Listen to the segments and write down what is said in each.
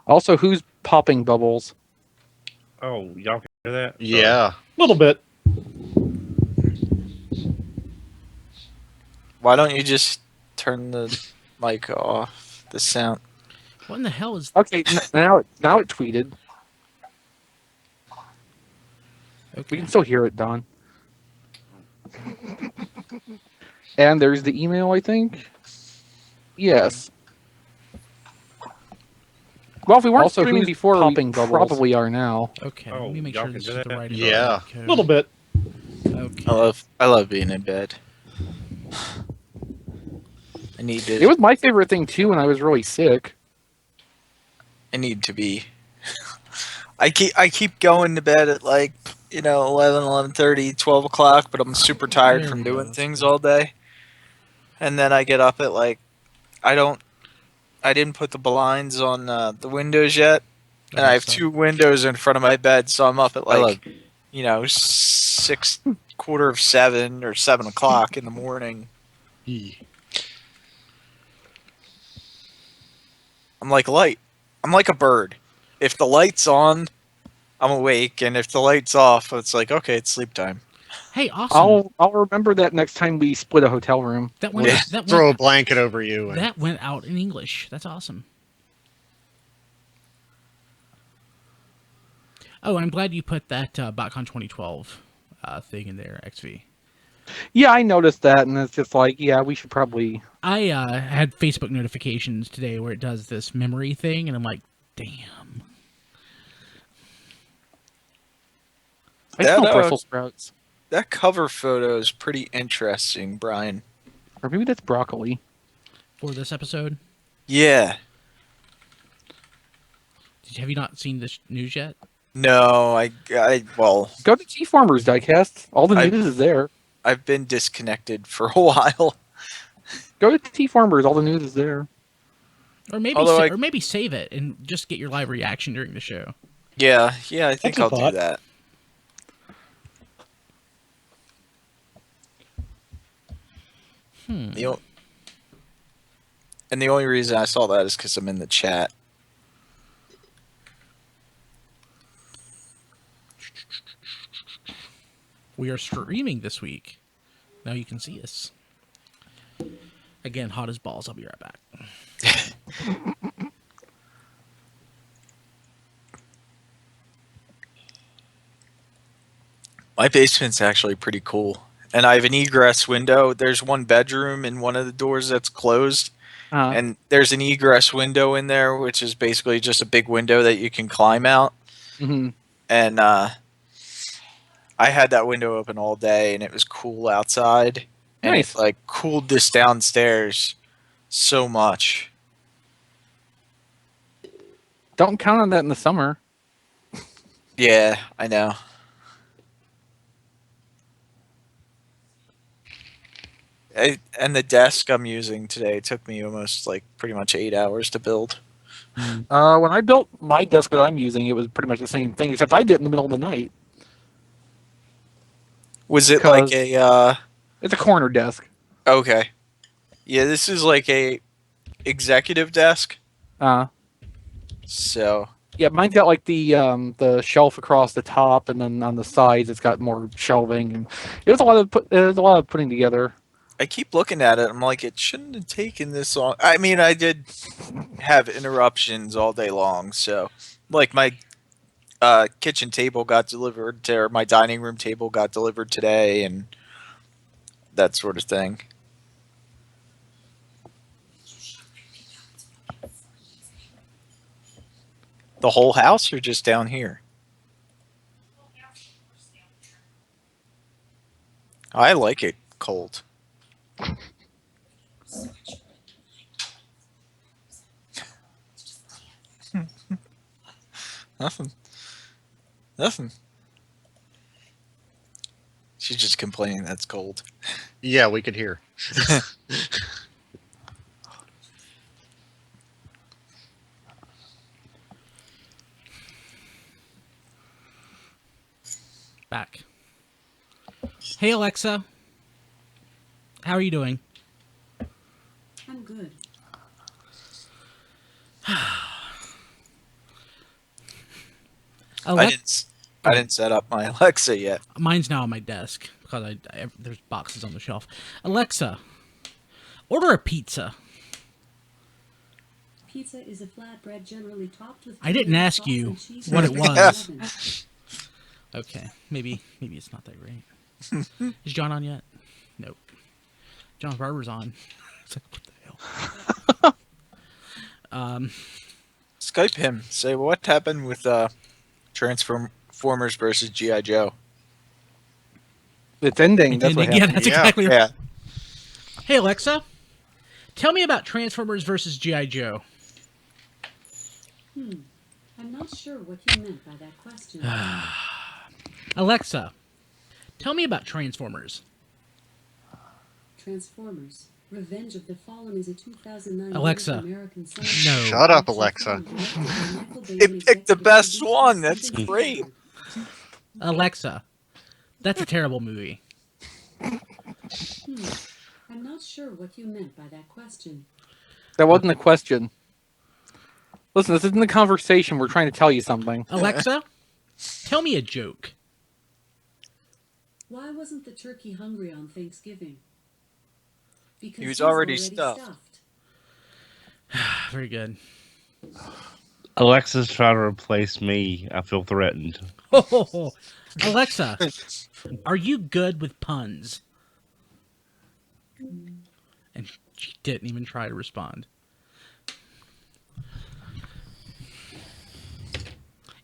Also, who's popping bubbles? Oh, y'all can hear that? Sorry. Yeah. A little bit. Why don't you just turn the mic off? The sound. What in the hell is? Okay, now it tweeted. We Okay. can still hear it, Don. And there's the email, I think. Yes. Well, if we weren't Also, streaming who's before, popping we bubbles? probably are now. Okay. Oh, Let me make y'all sure can this hear is the that? right Yeah. code. A little bit. Okay. I love being in bed. I need It to. was my favorite thing too when I was really sick. I need to be. I keep going to bed at like 11:30, 12 o'clock, but I'm super tired There from we doing go. things all day. And then I get up at like I didn't put the blinds on the windows yet, and Okay, I have so- 2 windows in front of my bed, so I'm up at I love- like 6, quarter of 7 or 7 o'clock in the morning. I'm like light. I'm like a bird. If the light's on, I'm awake, and if the light's off, it's like, okay, it's sleep time. Hey, awesome. I'll remember that next time we split a hotel room. That We'll went. just That throw a went. blanket over you. And... That went out in English. That's awesome. Oh, I'm glad you put that BotCon 2012 thing in there, XV. Yeah, I noticed that, and it's just like, yeah, we should probably. I had Facebook notifications today where it does this memory thing, and I'm like, damn. I That, smell Brussels sprouts, That cover photo is pretty interesting, Brian. or maybe that's broccoli. For this episode, Yeah. have you not seen this news yet? No, well, Go to T Farmers Diecast. All the I- news is there. I've been disconnected for a while. Go to T Farmers. All the news is there. Or maybe, Although or maybe save it and just get your live reaction during the show. Yeah, I think That's a I'll do thought. that. The o- and the only reason I saw that is because I'm in the chat. We are streaming this week. Now you can see us. Again, hot as balls. I'll be right back. My basement's actually pretty cool. And I have an egress window. There's one bedroom in one of the doors that's closed. And there's an egress window in there, which is basically just a big window that you can climb out. Mm-hmm. And I had that window open all day, and it was cool outside. And Nice. it like cooled this downstairs so much. Don't count on that in the summer. Yeah, I know. And the desk I'm using today took me almost like pretty much 8 hours to build. When I built my desk that I'm using, it was pretty much the same thing, except I did it in the middle of the night. Was it like Because- a It's a corner desk. okay. Yeah, this is like a executive desk. So Yeah, mine's got like the shelf across the top, and then on the sides it's got more shelving, and it was a lot of putting together. I keep looking at it. I'm like, it shouldn't have taken this long. I mean, I did have interruptions all day long. So, like my kitchen table got delivered, or my dining room table got delivered today, and that sort of thing. The whole house, or just down here? I like it cold. Nothing. Nothing. She's just complaining that's cold. Yeah, we could hear. Back. Hey, Alexa. How are you doing? I'm good. I didn't set up my Alexa yet. Mine's now on my desk because there's boxes on the shelf. Alexa, order a pizza. Pizza is a flatbread generally topped with. I didn't ask you sauce and cheese what it and was. oven. Okay, maybe it's not that great. Is John on yet? Nope. John Barber's on. It's like, what the hell? Skype him. Say what happened with Transformers versus GI Joe. It's ending. That's what Yeah, happened. that's exactly right. Yeah. Hey Alexa, tell me about Transformers versus GI Joe. I'm not sure what you meant by that question. Alexa, tell me about Transformers. Transformers: Revenge of the Fallen is a 2009 Alexa, American no. Shut up, Alexa. It picked the best one. That's great. Alexa, that's a terrible movie. I'm not sure what you meant by that question. That wasn't a question. Listen, this isn't a conversation. We're trying to tell you something. Alexa, tell me a joke. Why wasn't the turkey hungry on Thanksgiving? Because He was he's already stuffed. Very good. Alexa's trying to replace me. I feel threatened. Oh, Alexa, are you good with puns? And she didn't even try to respond.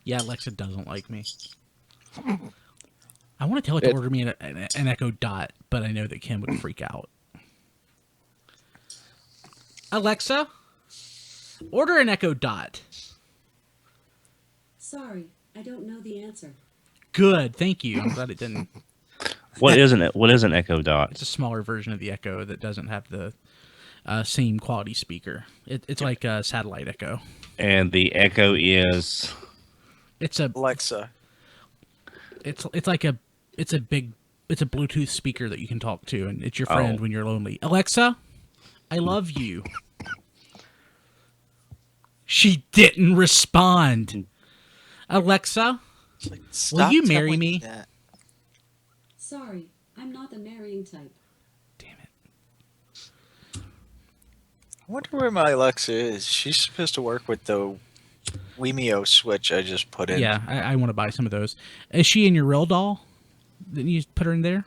Yeah, Alexa doesn't like me. I want to tell it to order me an Echo Dot, but I know that Kim would freak out. Alexa, order an Echo Dot. Sorry, I don't know the answer. Good, thank you. I'm glad it didn't. What isn't it? What is an Echo Dot? It's a smaller version of the Echo that doesn't have the same quality speaker. It's like a satellite Echo. And the Echo is It's a Alexa. it's a Bluetooth speaker that you can talk to, and it's your friend when you're lonely. Alexa, I love you. She didn't respond. Alexa, will you marry me? That. Sorry, I'm not the marrying type. Damn it. I wonder where my Alexa is. She's supposed to work with the Wemio switch I just put in. Yeah, I want to buy some of those. Is she in your real doll? Didn't you put her in there?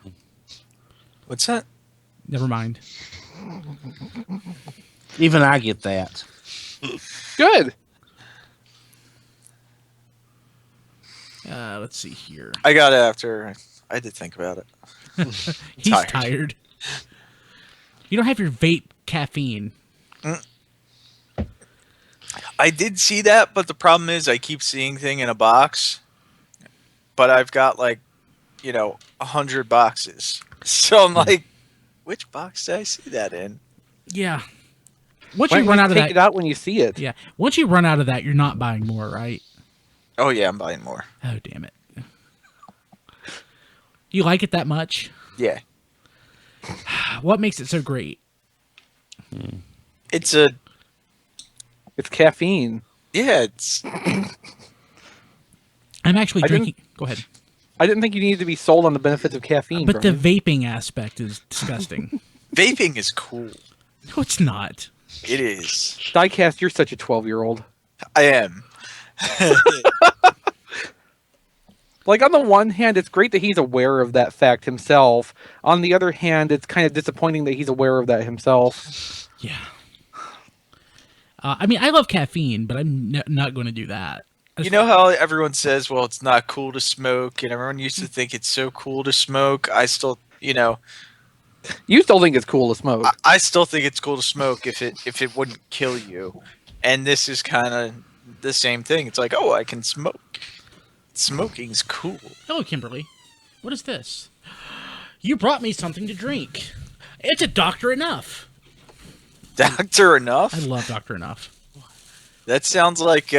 What's that? Never mind. even I get that. Good. Let's see here. I got it after I did think about it. He's tired. You don't have your vape caffeine. I did see that, but the problem is I keep seeing thing in a box, but I've got 100 boxes. So I'm like, which box did I see that in? Yeah. Once Why you don't run you out of take that, it out when you see it. yeah. Once you run out of that, you're not buying more, right? Oh yeah, I'm buying more. Oh, damn it. You like it that much? Yeah. What makes it so great? It's caffeine. it's I'm actually I didn't- drinking. Go ahead. I didn't think you needed to be sold on the benefits of caffeine. But the Brian. vaping aspect is disgusting. vaping is cool. No, it's not. It is. Diecast, you're such a 12-year-old. I am. Like, on the one hand, it's great that he's aware of that fact himself. On the other hand, it's kind of disappointing that he's aware of that himself. Yeah. I mean, I love caffeine, but I'm not going to do that. You know how everyone says, well, it's not cool to smoke, and everyone used to think it's so cool to smoke. I still, You still think it's cool to smoke. I still think it's cool to smoke if it wouldn't kill you. And this is kind of the same thing. It's like, oh, I can smoke. Smoking's cool. Hello, Kimberly. What is this? You brought me something to drink. It's a Dr. Enough. Doctor Enough? I love Dr. Enough. That sounds like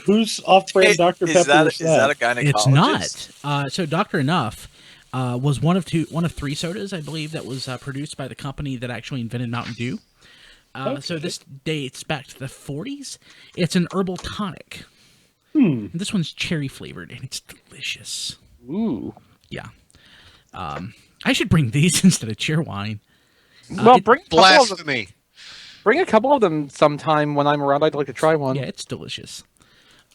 Who's off-brand Dr. Pepper? is that a gynecologist? It's not. So Dr. Enough was one of three sodas, I believe, that was produced by the company that actually invented Mountain Dew. So this dates back to the 40s. It's an herbal tonic. And this one's cherry flavored, and it's delicious. Ooh. Yeah. I should bring these instead of cheer wine. Well, bring a couple of them. Blasphemy. Bring a couple of them sometime when I'm around. I'd like to try one. Yeah, it's delicious.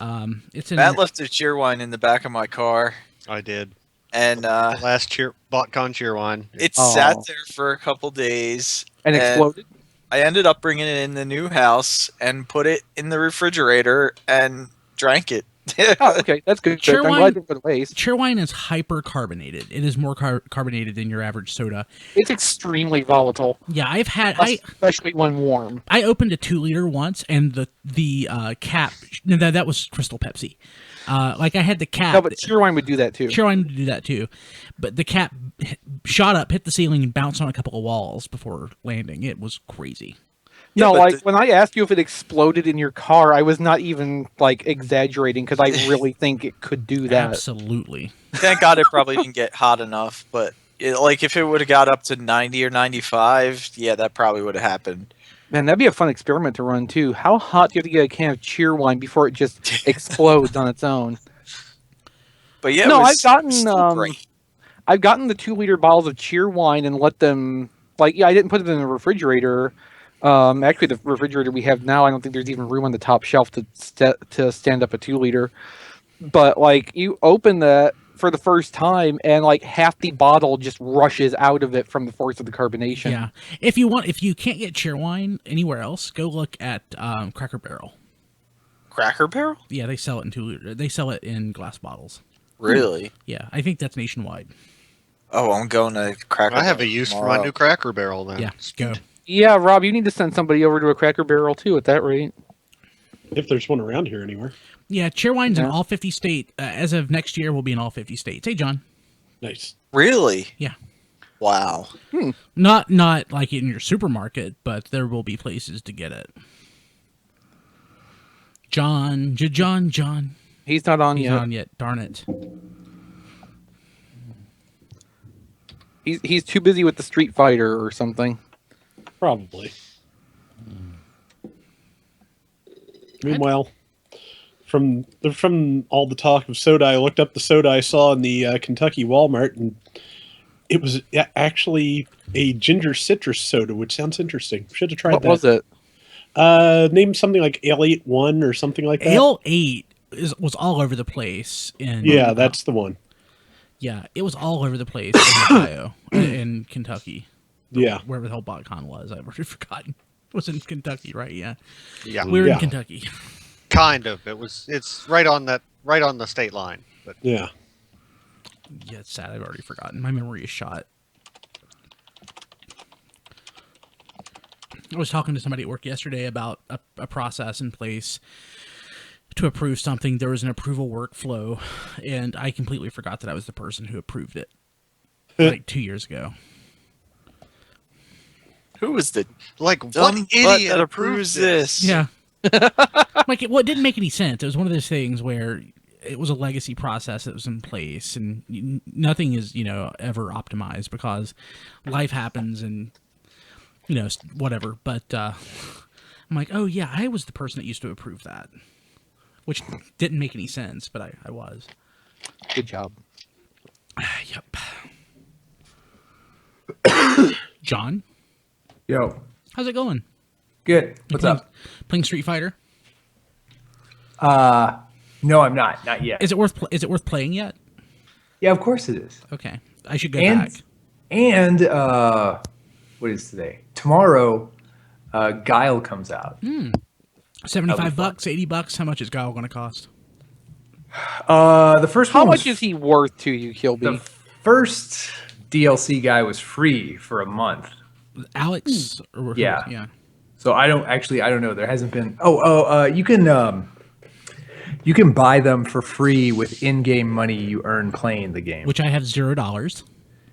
It's in Matt left a cheer wine in the back of my car, I did. and Last BotCon cheer wine. it Oh. sat there for a couple days. And exploded. I ended up bringing it in the new house and put it in the refrigerator and drank it. Oh, okay, that's good. Cheer I'm wine- glad you put it waste. cheer wine is hypercarbonated. It is more carbonated than your average soda. It's extremely volatile, Yeah, I've had especially when warm. I opened a 2-liter once, and the cap that was Crystal Pepsi. Like I had the cap. No, but cheer wine would do that too. Cheer wine would do that too, but the cap shot up, hit the ceiling, and bounced on a couple of walls before landing. It was crazy. Yeah, No, but like when I asked you if it exploded in your car, I was not even like exaggerating because I really think it could do that. Absolutely. Thank God it probably didn't get hot enough, but like if it would have got up to 90 or 95, yeah, that probably would have happened. Man, that'd be a fun experiment to run too. How hot do you have to get a can of cheer wine before it just explodes on its own? But yeah, No, it was I've gotten, still great. I've gotten the 2-liter bottles of cheer wine and let them I didn't put it in the refrigerator. Actually, the refrigerator we have now, I don't think there's even room on the top shelf to stand up a 2-liter. But like, you open that for the first time, and like half the bottle just rushes out of it from the force of the carbonation. Yeah. If you can't get cheer wine anywhere else, go look at Cracker Barrel. Cracker Barrel? Yeah, they sell it in 2-liter. They sell it in glass bottles. Really? Yeah, I think that's nationwide. Oh, I'm going to Cracker I have a Barrel use for tomorrow. my new Cracker Barrel then. Yeah, go. Yeah, Rob, you need to send somebody over to a Cracker Barrel too. At that rate, If there's one around here anywhere. Yeah, cheer wine's in Yeah. all 50 states. As of next year, will be in all 50 states. Hey, John. Nice. Really? Yeah. Wow. Not like in your supermarket, but there will be places to get it. John. he's not on He's yet. not on yet. Darn it. He's too busy with the Street Fighter or something. Probably. Meanwhile, from all the talk of soda, I looked up the soda I saw in the Kentucky Walmart, and it was actually a ginger citrus soda, which sounds interesting. Should have tried What that. was it? Name something like Ale 81 or something like that. Ale 8 was all over the place. Yeah, that's the one. Yeah, it was all over the place in Ohio, in Kentucky. Yeah. Wherever the hell BotCon was. I've already forgotten. It was in Kentucky, right? Yeah. Yeah. We were Yeah. in Kentucky. Kind of. It's right on the state line. But Yeah. Yeah, it's sad. I've already forgotten. My memory is shot. I was talking to somebody at work yesterday about a process in place to approve something. There was an approval workflow, and I completely forgot that I was the person who approved it like 2 years ago. Who was the like dumb what butt idiot that approves this? Yeah. Like, it didn't make any sense. It was one of those things where it was a legacy process that was in place, and nothing is, ever optimized because life happens and, whatever. But I'm like, oh, yeah, I was the person that used to approve that, which didn't make any sense, but I was. Good job. Yep. John, Yo, how's it going? good. What's up? Playing Street Fighter? No, I'm not. Not yet. Is it worth playing yet? Yeah, of course it is. Okay, I should go And back. and what is today? Tomorrow, Guile comes out. $75, $80. How much is Guile going to cost? The first How one much was- is he worth to you, the Kilby? first DLC guy was free for a month. Alex? Or who- Yeah. yeah. So I don't know. There hasn't been. You can buy them for free with in-game money you earn playing the game. Which I have $0.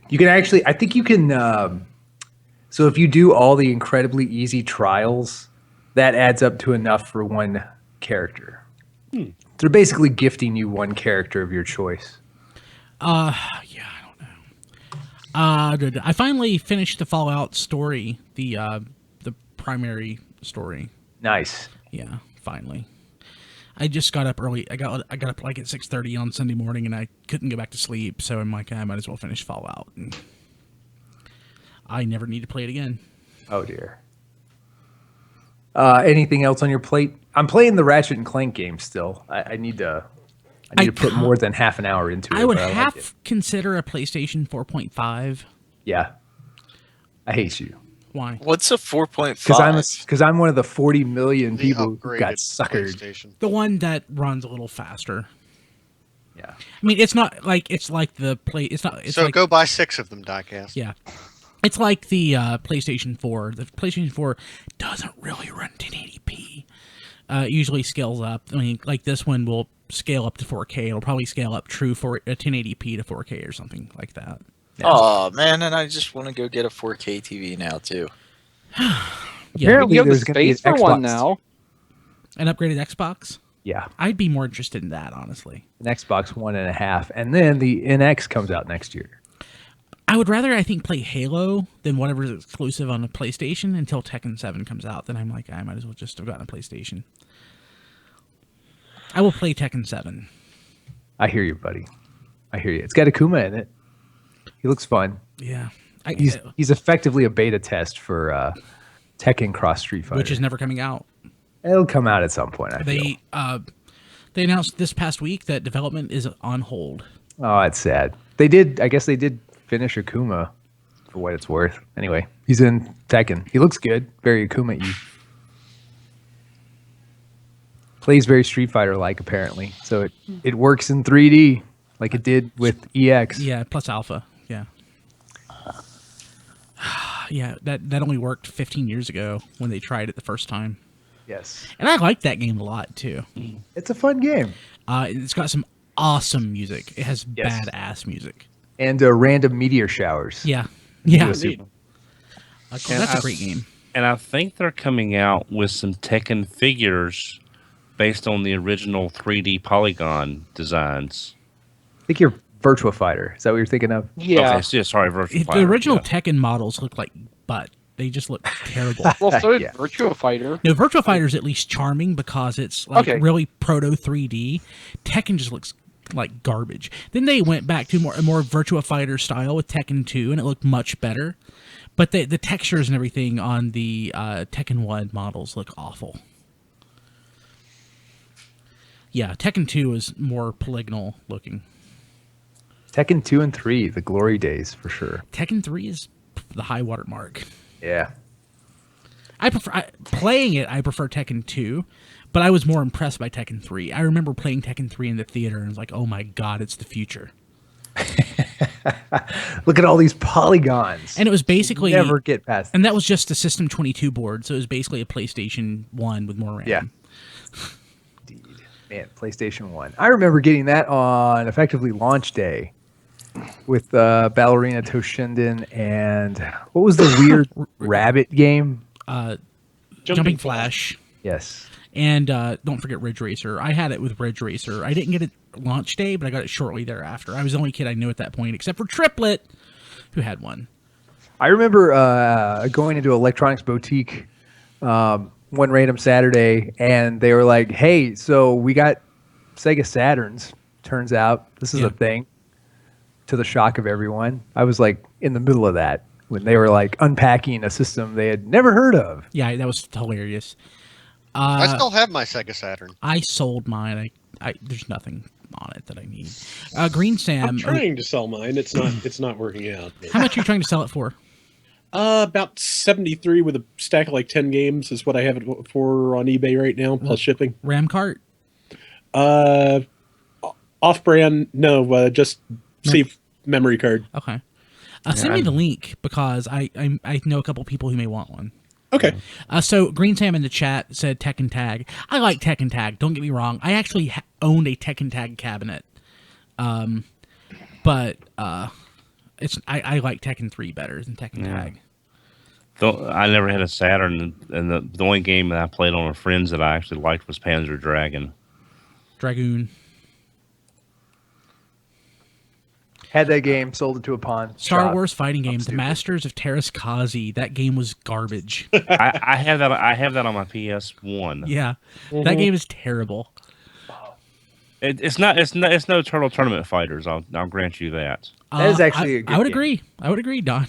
You can actually, I think you can. So if you do all the incredibly easy trials, that adds up to enough for one character. They're basically gifting you one character of your choice. Yeah, I don't know. I finally finished the Fallout story, the primary story. Nice. Yeah, finally. I just got up early. I got up like at 6:30 on Sunday morning, and I couldn't go back to sleep. So I'm like, I might as well finish Fallout. And I never need to play it again. Oh dear. Anything else on your plate? I'm playing the Ratchet and Clank game still. I need to put more than half an hour into it. I would but half like it. consider a PlayStation 4.5. Yeah. I hate you. Why? What's a 4.5? Because I'm one of the 40 million The people who upgraded got suckered. PlayStation. The one that runs a little faster. Yeah. I mean, it's not like the play. It's not. It's So like, go buy 6 of them, Diecast. Yeah. It's like the PlayStation 4. The PlayStation 4 doesn't really run 1080p. It usually scales up. I mean, like this one will scale up to 4K. It'll probably scale up true for 1080p to 4K or something like that. Oh man, and I just want to go get a 4K TV now too. Yeah. Apparently You have the there's going to be an space for one Xbox. now. An upgraded Xbox? Yeah. I'd be more interested in that, honestly. An Xbox 1.5. And then the NX comes out next year. I would rather, I think, play Halo than whatever's exclusive on the PlayStation until Tekken 7 comes out. Then I'm like, I might as well just have gotten a PlayStation. I will play Tekken 7. I hear you, buddy. I hear you. It's got Akuma in it. He looks fun. Yeah. He's effectively a beta test for Tekken Cross Street Fighter. Which is never coming out. It'll come out at some point, I feel. They announced this past week that development is on hold. Oh, it's sad. I guess they did finish Akuma for what it's worth. Anyway, he's in Tekken. He looks good. Very Akuma-y. Plays very Street Fighter-like, apparently. So it works in 3D like it did with EX. Yeah, plus Alpha. Yeah. Yeah, that only worked 15 years ago when they tried it the first time. Yes. And I liked that game a lot, too. It's a fun game. It's got some awesome music. It has Yes. badass music. And random meteor showers. Yeah. Yeah. Yes. That's a great game. And I think they're coming out with some Tekken figures based on the original 3D polygon designs. I think you're Virtua Fighter. Is that what you're thinking of? Yeah. Okay, so yeah, sorry, Virtual The Fighter. original yeah. Tekken models look like butt. They just look terrible. Well, so did Yeah. Virtua Fighter. No, Virtua Fighter is at least charming because it's like Okay. really proto 3D. Tekken just looks like garbage. Then they went back to a more Virtua Fighter style with Tekken 2, and it looked much better. But the textures and everything on the Tekken 1 models look awful. Yeah, Tekken 2 is more polygonal looking. Tekken 2 and 3, the glory days for sure. Tekken 3 is the high water mark. Yeah. I prefer playing it. I prefer Tekken 2, but I was more impressed by Tekken 3. I remember playing Tekken 3 in the theater and was like, "Oh my god, it's the future!" Look at all these polygons. And it was basically Never get past. and that was just a System 22 board, so it was basically a PlayStation 1 with more RAM. Yeah. Indeed. Man, PlayStation 1. I remember getting that on effectively launch day with Ballerina Toshinden and what was the weird rabbit game? Jumping Flash. Yes. And don't forget Ridge Racer. I had it with Ridge Racer. I didn't get it launch day, but I got it shortly thereafter. I was the only kid I knew at that point, except for Triplet, who had one. I remember going into Electronics Boutique one random Saturday, and they were like, "Hey, so we got Sega Saturns. Turns out this is Yeah. a thing." To the shock of everyone, I was like in the middle of that when they were like unpacking a system they had never heard of. Yeah, that was hilarious. I still have my Sega Saturn. I sold mine. I there's nothing on it that I need. Green Sam. I'm trying to sell mine. It's not working out. How much are you trying to sell it for? About 73 with a stack of like 10 games is what I have it for on eBay right now, plus shipping. RAM cart? Off-brand, no, just safe memory card. Okay. Send me the link because I know a couple people who may want one. Okay. So Green Sam in the chat said Tekken Tag. I like Tekken Tag. Don't get me wrong. I actually owned a Tekken Tag cabinet, but it's I like Tekken 3 better than Tekken Tag. I never had a Saturn, and the only game that I played on with friends that I actually liked was Panzer Dragoon. Dragoon. Had that game, sold it to a pawn Star shop. Wars fighting game, The stupid. Masters of Terraskazi. That game was garbage. I have that. I have that on my PS1. Yeah, that game is terrible. It's no Turtle Tournament Fighters. I'll grant you that. That is actually a good I would game. agree. I would agree, Don.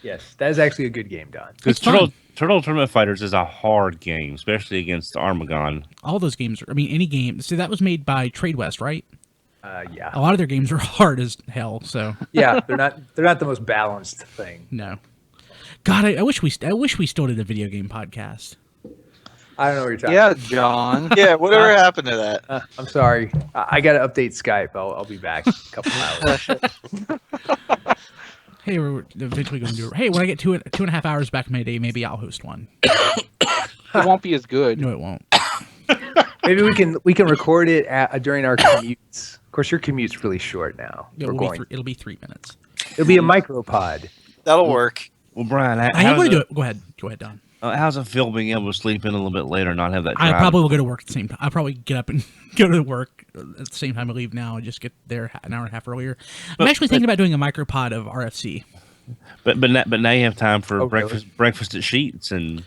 Yes, that is actually a good game, Don. Because It's fun. Turtle Tournament Fighters is a hard game, especially against Armagon. All those games are. I mean, any game. See, that was made by Trade West, right? Yeah, A lot of their games are hard as hell. So yeah, they're not the most balanced thing. no. God, I wish we still did a video game podcast. I don't know what you're talking. Yeah, John. Yeah, whatever happened to that? I'm sorry. I got to update Skype. I'll be back in a couple hours. Hey, we're eventually going to do it. Hey, when I get 2.5 hours back in my day, maybe I'll host one. It won't be as good. No, it won't. Maybe we can record it during our commutes. Of course, your commute's really short now. It'll be 3 minutes. It'll be a micropod. That'll work. Well, Brian, I am going to do it. Go ahead, Don. how's it feel being able to sleep in a little bit later and not have that I drive? probably will go to work at the same time. I'll probably get up and go to work at the same time I leave now and just get there an hour and a half earlier. I'm actually thinking about doing a micropod of RFC. But now you have time for Oh, really? breakfast at Sheets and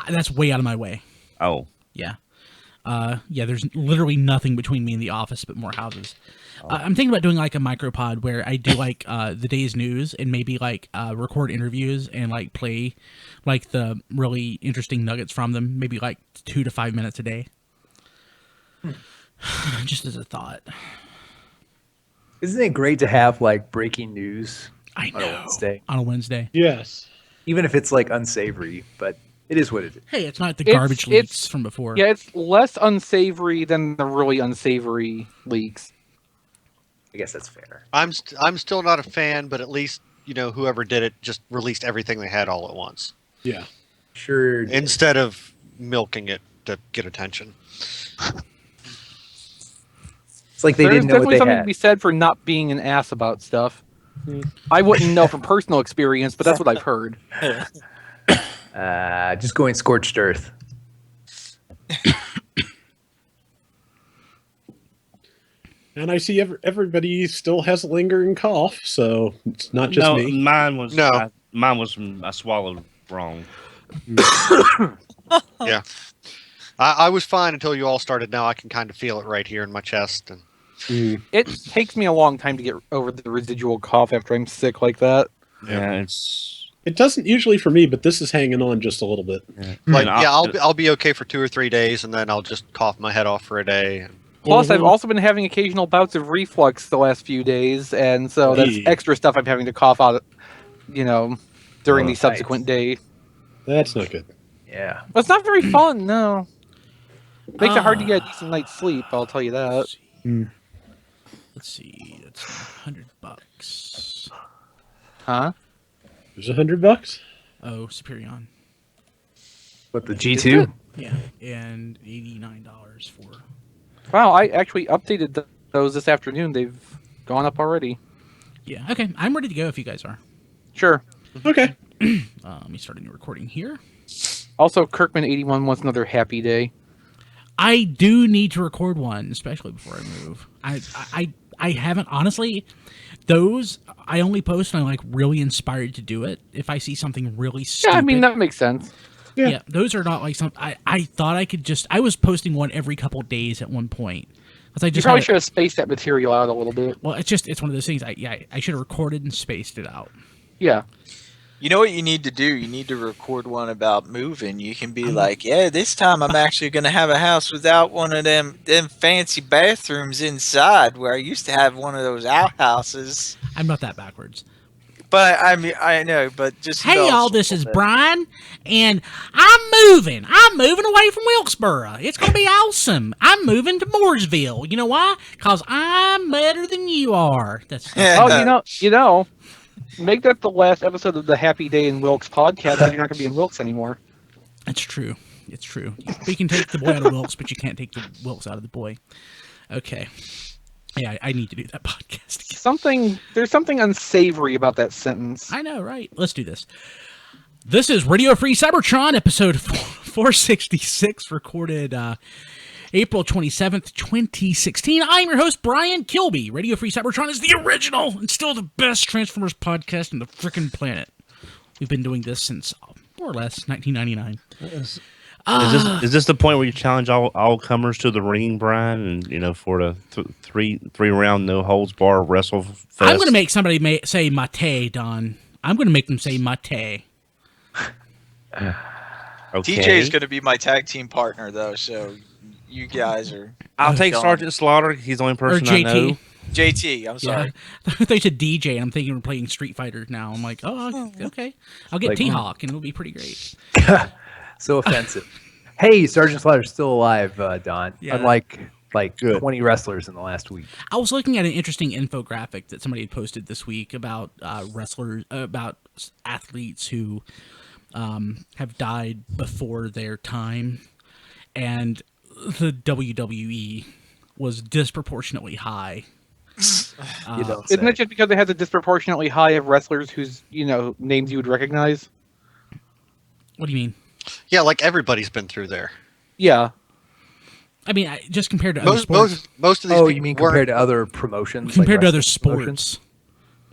That's way out of my way. oh. Yeah. There's literally nothing between me and the office but more houses. I'm thinking about doing like a micropod where I do like the day's news and maybe like record interviews and like play like the really interesting nuggets from them, maybe like 2 to 5 minutes a day. Just as a thought. Isn't it great to have like breaking news I on a know. Wednesday? On a Wednesday. Yes. Even if it's like unsavory, but it is what it is. Hey, it's not the It's- garbage it's- leaks from before. Yeah, it's less unsavory than the really unsavory leaks. I guess that's fair. I'm still not a fan, but at least whoever did it just released everything they had all at once Yeah. Sure. instead of milking it to get attention. It's like they There's didn't know what definitely they something to had. be said for not being an ass about stuff. I wouldn't know from personal experience, but that's what I've heard. Just going scorched earth. And I see everybody still has a lingering cough, so it's not just No, me. mine was No. mine was I swallowed wrong. Yeah, I was fine until you all started. Now I can kind of feel it right here in my chest. And It takes me a long time to get over the residual cough after I'm sick like that. Yeah, it's It doesn't usually for me, but this is hanging on just a little bit. like, And yeah, I'll be okay for 2 or 3 days, and then I'll just cough my head off for a day. And Plus, I've Mhm. also been having occasional bouts of reflux the last few days, and so that's Hey. extra stuff I'm having to cough out, during Oh, the subsequent day. That's not good. Yeah. But it's not very fun, no. Makes it hard to get a decent night's sleep, I'll tell you that. Let's see. That's $100. Huh? There's $100. Oh, Superion. But the G2? Yeah, and $89 for. Wow, I actually updated those this afternoon. They've gone up already. Yeah. Okay, I'm ready to go if you guys are. Sure. Okay. Let me start a new recording here. Also, Kirkman81 wants another happy day. I do need to record one, especially before I move. I haven't honestly. Those I only post when I'm like really inspired to do it. If I see something really stupid. Yeah, I mean, that makes sense. Yeah, those are not like some. I thought I could just. I was posting one every couple of days at one point. 'Cause I You just probably had- should have spaced that material out a little bit. Well, it's one of those things. I should have recorded and spaced it out. Yeah. You know what you need to do? You need to record one about moving. You can be like, yeah, this time I'm actually going to have a house without one of them fancy bathrooms inside where I used to have one of those outhouses. I'm not that backwards. But I mean, I know, but just Hey indulge y'all, a this little is bit. Brian, and I'm moving. I'm moving away from Wilkesboro. It's gonna be awesome. I'm moving to Mooresville. You know why? Cause I'm better than you are. That's Oh, make that the last episode of the Happy Day in Wilkes podcast, and you're not going to be in Wilkes anymore. It's true. It's true. We can take the boy out of Wilkes, but you can't take the Wilkes out of the boy. Okay. Yeah, I need to do that podcast again. There's something unsavory about that sentence. I know, right? Let's do this. This is Radio Free Cybertron, episode 466, recorded April 27th, 2016. I'm your host, Brian Kilby. Radio Free Cybertron is the original and still the best Transformers podcast on the frickin' planet. We've been doing this since, more or less, 1999. Is this the point where you challenge all comers to the ring, Brian, and for the three round no holds bar wrestle fest? I'm going to make somebody say mate, Don. I'm going to make them say mate. Okay. TJ is going to be my tag team partner, though, so you guys are. I'll take gone. Sergeant Slaughter. He's the only person Or I know. JT. JT, I'm sorry. Yeah. I thought you said DJ, and I'm thinking we're playing Street Fighter now. I'm like, oh, okay. I'll get Like- T-Hawk, and it'll be pretty great. So offensive. Hey, Sergeant Slaughter's still alive, Don. Yeah. Unlike Good. 20 wrestlers in the last week. I was looking at an interesting infographic that somebody had posted this week about wrestlers, about athletes who have died before their time, and the WWE was disproportionately high. You don't Isn't say. it just because it has a disproportionately high of wrestlers whose names you would recognize? What do you mean? Yeah, like everybody's been through there. Yeah. I mean, just compared to other sports. Most of these Oh, people you mean weren't- compared to other promotions? Compared to like other wrestling promotions? sports.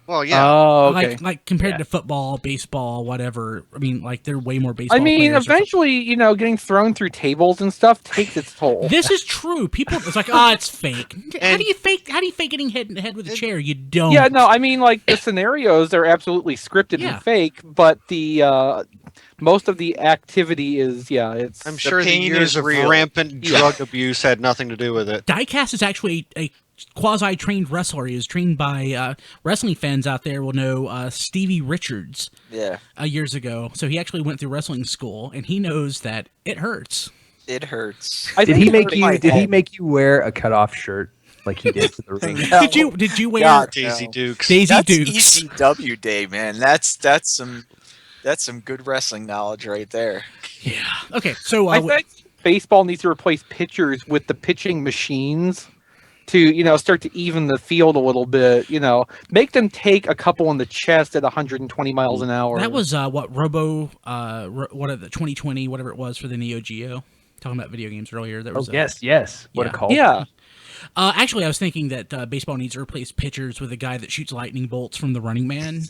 Well, yeah. Oh, okay. Like compared Yeah. to football, baseball, whatever. I mean, like there are way more baseball I mean, players. eventually, getting thrown through tables and stuff takes its toll. This is true. People, it's like, it's fake. How do you fake getting hit in the head with a chair? You don't. Yeah, no, I mean, like the scenarios are absolutely scripted Yeah. and fake, but the most of the activity is, it's. I'm sure the pain years is of real. rampant drug abuse had nothing to do with it. Diecast is actually a quasi-trained wrestler. He was trained by wrestling fans out there will know Stevie Richards Yeah, years ago. So he actually went through wrestling school, and he knows that it hurts. it hurts. I Did think he it make hurt you? my Did he head. make you wear a cutoff shirt like he did to the ring? No. Did you wear God, Daisy no. Dukes. Daisy That's Dukes? ECW day, man. That's some good wrestling knowledge right there. Yeah. Okay. So I think baseball needs to replace pitchers with the pitching machines to, start to even the field a little bit. Make them take a couple in the chest at 120 miles an hour. that was what Robo, what are the 2020, whatever it was for the Neo Geo. Talking about video games earlier. There Oh was yes. What Yeah. a call! Yeah. Actually, I was thinking that baseball needs to replace pitchers with a guy that shoots lightning bolts from the Running Man.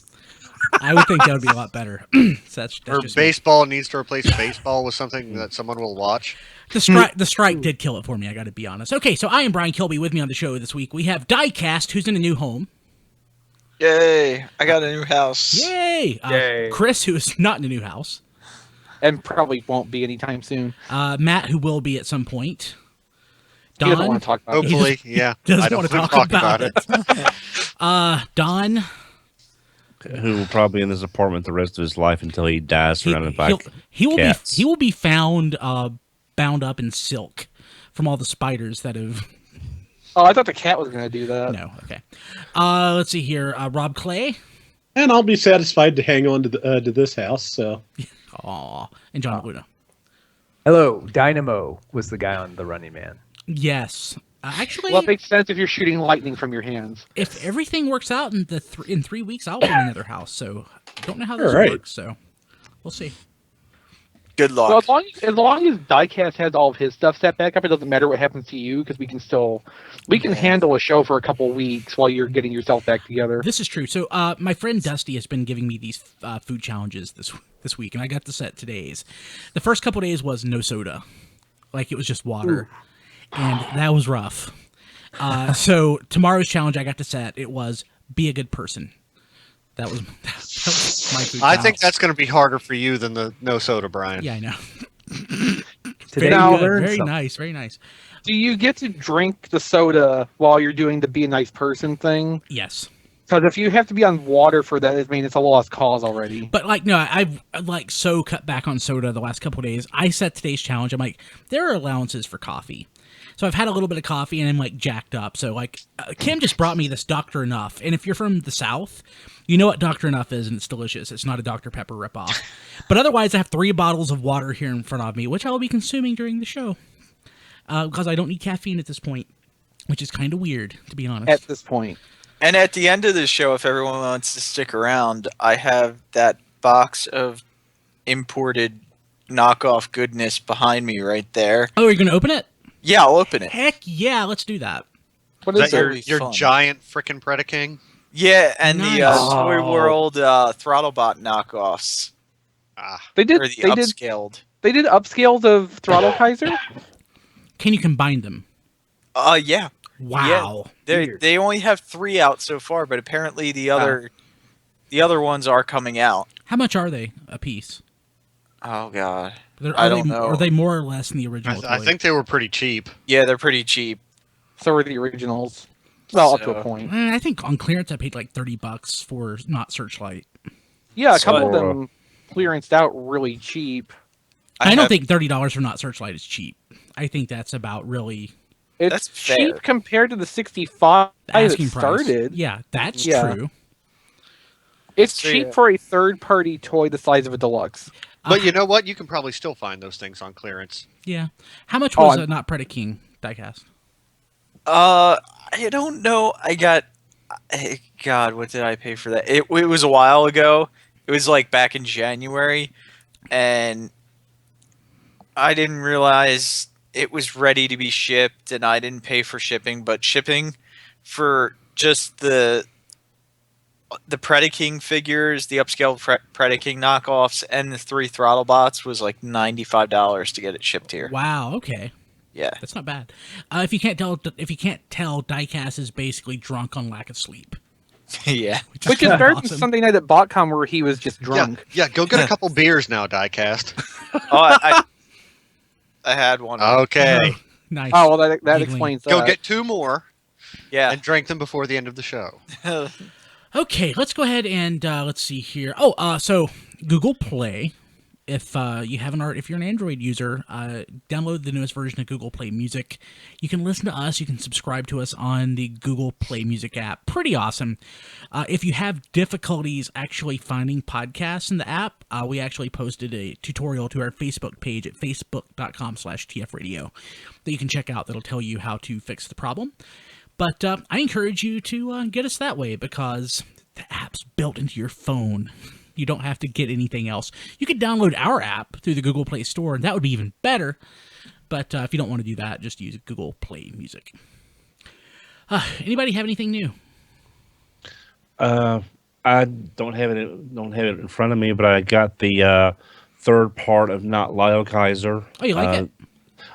I would think that would be a lot better. So that's Or just me. baseball needs to replace baseball with something that someone will watch. The strike did kill it for me. I got to be honest. Okay, so I am Brian Kilby. With me on the show this week, we have Diecast, who's in a new home. Yay! I got a new house. Yay! Yay. Chris, who is not in a new house. And probably won't be anytime soon. Matt, who will be at some point. He doesn't Don want to talk about it. Hopefully, yeah. doesn't I don't want to wanna talk about it. Don, Who will probably be in this apartment the rest of his life until he dies surrounded by he will cats. be found bound up in silk from all the spiders that have. Oh, I thought the cat was going to do that. No, okay. Let's see here. Rob Clay. And I'll be satisfied to hang on to this house. So Aw, and John Luna. Hello, Dynamo was the guy on the Running Man. Yes. Actually, Well, it makes sense if you're shooting lightning from your hands. if everything works out in in 3 weeks, I'll own another house. So I don't know how this All right. works. So we'll see. Good So luck. as long as Diecast has all of his stuff set back up, it doesn't matter what happens to you because we can handle a show for a couple weeks while you're getting yourself back together. This is true. So my friend Dusty has been giving me these food challenges this week, and I got to set today's. The first couple days was no soda, like it was just water, and that was rough. So tomorrow's challenge I got to set, it was be a good person. That was my food I challenge. think that's going to be harder for you than the no soda, Brian. Yeah, I know. Today Very you good. learned Very something. nice. Very nice. Do you get to drink the soda while you're doing the be a nice person thing? Yes. Because if you have to be on water for that, I mean, it's a lost cause already. But like, no, I've like so cut back on soda the last couple of days. I set today's challenge. I'm like, there are allowances for coffee. So I've had a little bit of coffee and I'm like jacked up. So like, Kim just brought me this Dr. Enough. And if you're from the South, you know what Dr. Enough is and it's delicious. It's not a Dr. Pepper ripoff. But otherwise, I have 3 bottles of water here in front of me, which I will be consuming during the show. Because I don't need caffeine at this point, which is kind of weird, to be honest. At this point. And at the end of the show, if everyone wants to stick around, I have that box of imported knockoff goodness behind me right there. Oh, you're going to open it? Yeah, I'll open it. Heck yeah, let's do that. What Is is that it? That'll be your fun. giant frickin' Predaking? Yeah, and the Nice. Toy Oh. World Throttlebot knockoffs. Ah, They did. Or the They did. upscaled. They did upscales of Throttle Kaiser. Can you combine them? Yeah. Wow. They only have 3 out so far, but apparently the other ones are coming out. How much are they a piece? Oh god. Are don't know. Are they more or less than the original? I think they were pretty cheap. Yeah, they're pretty cheap. So are the originals. Well, up to a So- point. I think on clearance I paid like $30 for not Searchlight. Yeah, a So- couple of them clearanced out really cheap. I don't have- think $30 for not Searchlight is cheap. I think that's about really It's That's fair. cheap compared to the 65 the that asking price. started. Yeah, that's Yeah. true. It's So, cheap yeah. for a third-party toy the size of a deluxe. But you know what? You can probably still find those things on clearance. Yeah. How much Oh, was I'm- Not Predaking diecast? I don't know. I got. God, what did I pay for that? It was a while ago. It was like back in January, and I didn't realize it was ready to be shipped, and I didn't pay for shipping. But shipping for just the Predaking figures, the upscale Predaking knockoffs, and the 3 throttle bots was like $95 to get it shipped here. Wow. Okay, Yeah. that's not bad. If you can't tell, diecast is basically drunk on lack of sleep. Yeah. Which is kinda better than awesome. Sunday night at BotCon where he was just drunk. Yeah, go get a couple beers now, Diecast. Oh, I had one. Okay. Nice. Oh, well, that Giggling. explains that. Go get 2 more Yeah. and drink them before the end of the show. Okay, let's go ahead and let's see here. Oh, so Google Play. If you haven't already, if you're an Android user, download the newest version of Google Play Music. You can listen to us. You can subscribe to us on the Google Play Music app. Pretty awesome. If you have difficulties actually finding podcasts in the app, we actually posted a tutorial to our Facebook page at facebook.com/tfradio that you can check out. That'll tell you how to fix the problem. But I encourage you to get us that way because the app's built into your phone. You don't have to get anything else. You could download our app through the Google Play Store, and that would be even better. But if you don't want to do that, just use Google Play Music. Anybody have anything new? I don't have it in front of me, but I got the third part of Not Lyle Kaiser. Oh, you like it?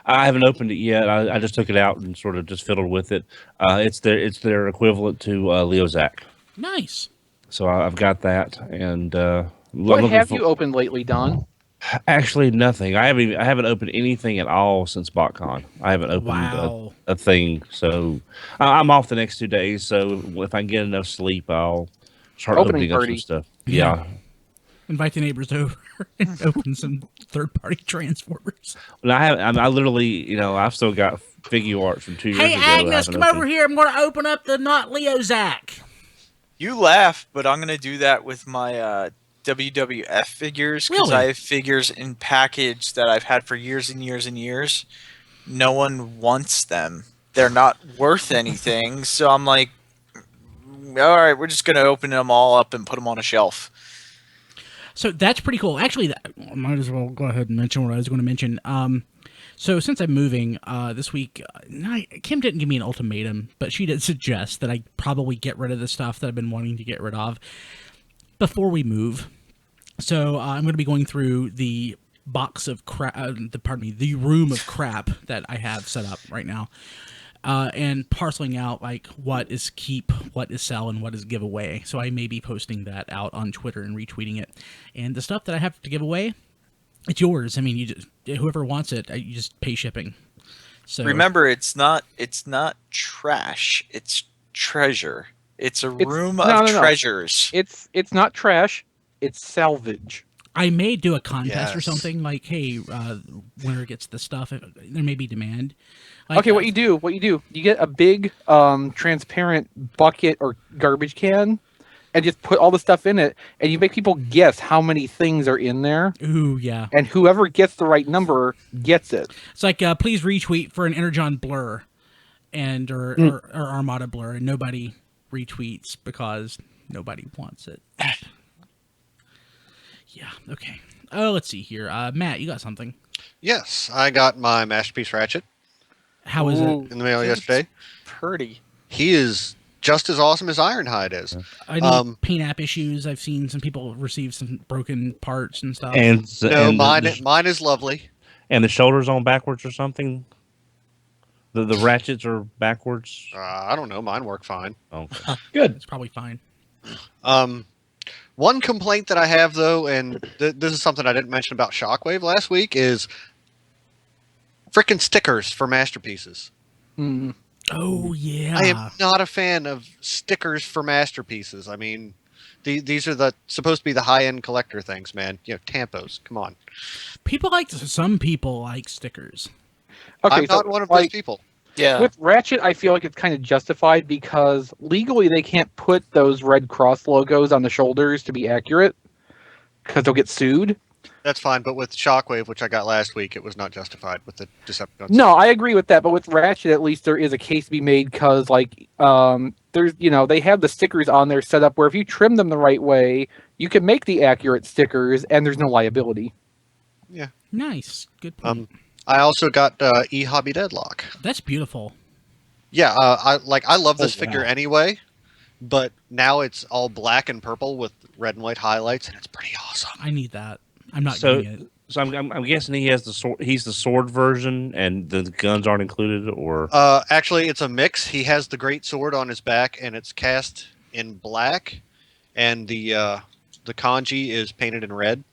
I haven't opened it yet. I just took it out and sort of just fiddled with it. It's their equivalent to Leo Zach. Nice. So I've got that, and What have you opened lately, Don? Actually, nothing. I haven't opened anything at all since BotCon. I haven't opened Wow. a thing. So I'm off the next 2 days. So if I can get enough sleep, I'll start Opening opening up party. some stuff. Yeah. Yeah. Invite the neighbors over and open some third-party Transformers. And I literally, I've still got figure arts from 2 years Hey, ago. that I Agnes, haven't come opened. over here. I'm going to open up the Not Leo Zach. You laugh, but I'm gonna do that with my WWF figures because Really? I have figures in package that I've had for years and years and years. No one wants them. They're not worth anything, so I'm like, all right, we're just gonna open them all up and put them on a shelf. So that's pretty cool. Actually, I might as well go ahead and mention what I was going to mention. So since I'm moving this week, Kim didn't give me an ultimatum, but she did suggest that I probably get rid of the stuff that I've been wanting to get rid of before we move. So I'm going to be going through the box of crap, the room of crap that I have set up right now, and parceling out like what is keep, what is sell, and what is giveaway. So I may be posting that out on Twitter and retweeting it. And the stuff that I have to give away, it's yours. I mean, whoever wants it, you just pay shipping. So Remember, it's not trash. It's treasure. It's a room no, of no, no. treasures. It's not trash. It's salvage. I may do a contest or Yes. something like, hey, winner gets the stuff. There may be demand. Okay, what you do, you get a big transparent bucket or garbage can and just put all the stuff in it, and you make people guess how many things are in there, Ooh, yeah. and whoever gets the right number gets it. It's like, please retweet for an Energon blur and or Armada blur, and nobody retweets because nobody wants it. Yeah, okay. Oh, let's see here. Matt, you got something. Yes, I got my Masterpiece Ratchet How is Ooh. it? in the mail yesterday. Pretty. He is just as awesome as Ironhide is. I know paint app issues. I've seen some people receive some broken parts and stuff. No, mine is lovely. And the shoulders on backwards or something. The ratchets are backwards. I don't know. Mine work fine. Okay. Good. It's probably fine. One complaint that I have, though, and this is something I didn't mention about Shockwave last week, is freaking stickers for masterpieces. Mm. Oh yeah. I am not a fan of stickers for masterpieces. I mean, these are supposed to be the high-end collector things, man. You know, tampos. Come on. Some people like stickers. Okay, I'm so not one of those people. Yeah. with Ratchet, I feel like it's kind of justified because legally they can't put those Red Cross logos on the shoulders to be accurate because they'll get sued. That's fine, but with Shockwave, which I got last week, it was not justified with the Decepticons. No, I agree with that, but with Ratchet, at least there is a case to be made because, like, there's, they have the stickers on there set up where if you trim them the right way, you can make the accurate stickers, and there's no liability. Yeah. Nice. Good point. I also got E-Hobby Deadlock. That's beautiful. Yeah, I love this Oh, figure wow. anyway, but now it's all black and purple with red and white highlights, and it's pretty awesome. I need that. I'm not So, getting it. so I'm guessing he has the sword. He's the sword version, and the guns aren't included, or Actually, it's a mix. He has the great sword on his back, and it's cast in black, and the kanji is painted in red.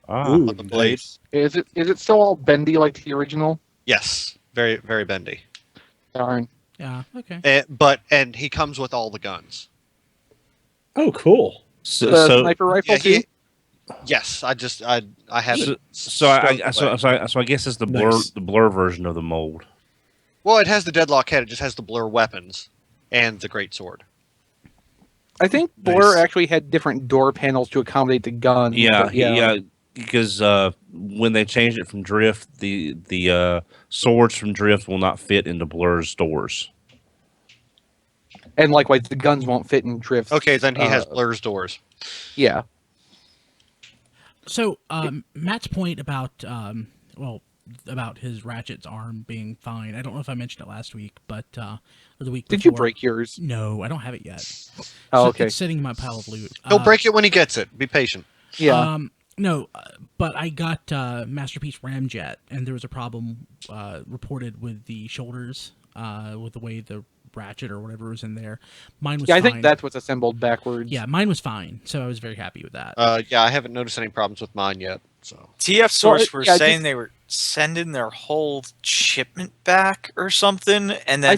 Ooh, on the blade. nice. Is it still all bendy like the original? Yes, very very bendy. Darn. Yeah. Okay. And he comes with all the guns. Oh, cool. The sniper rifle Yeah, too? yes, I have it. So I guess it's the Nice. blur version of the mold. Well, it has the deadlock head. It just has the blur weapons and the great sword. I think Blur Nice. actually had different door panels to accommodate the gun. Yeah, but because when they changed it from Drift, the swords from Drift will not fit into Blur's doors. And likewise, the guns won't fit in Drift. Okay, then he has blur's doors. Yeah. So Matt's point about about his Ratchet's arm being fine. I don't know if I mentioned it last week, but or the week Did you before. break yours? No, I don't have it yet. Oh, So okay. It's sitting in my pile of loot. He'll break it when he gets it. Be patient. Yeah. No, but I got Masterpiece Ramjet, and there was a problem reported with the shoulders, with the way the ratchet or whatever was in there. Mine was I fine. think that's what's assembled backwards. Yeah, mine was fine, so I was very happy with that. Yeah, I haven't noticed any problems with mine yet. So TF Source Well, were yeah, saying just- they were sending their whole shipment back or something, and then I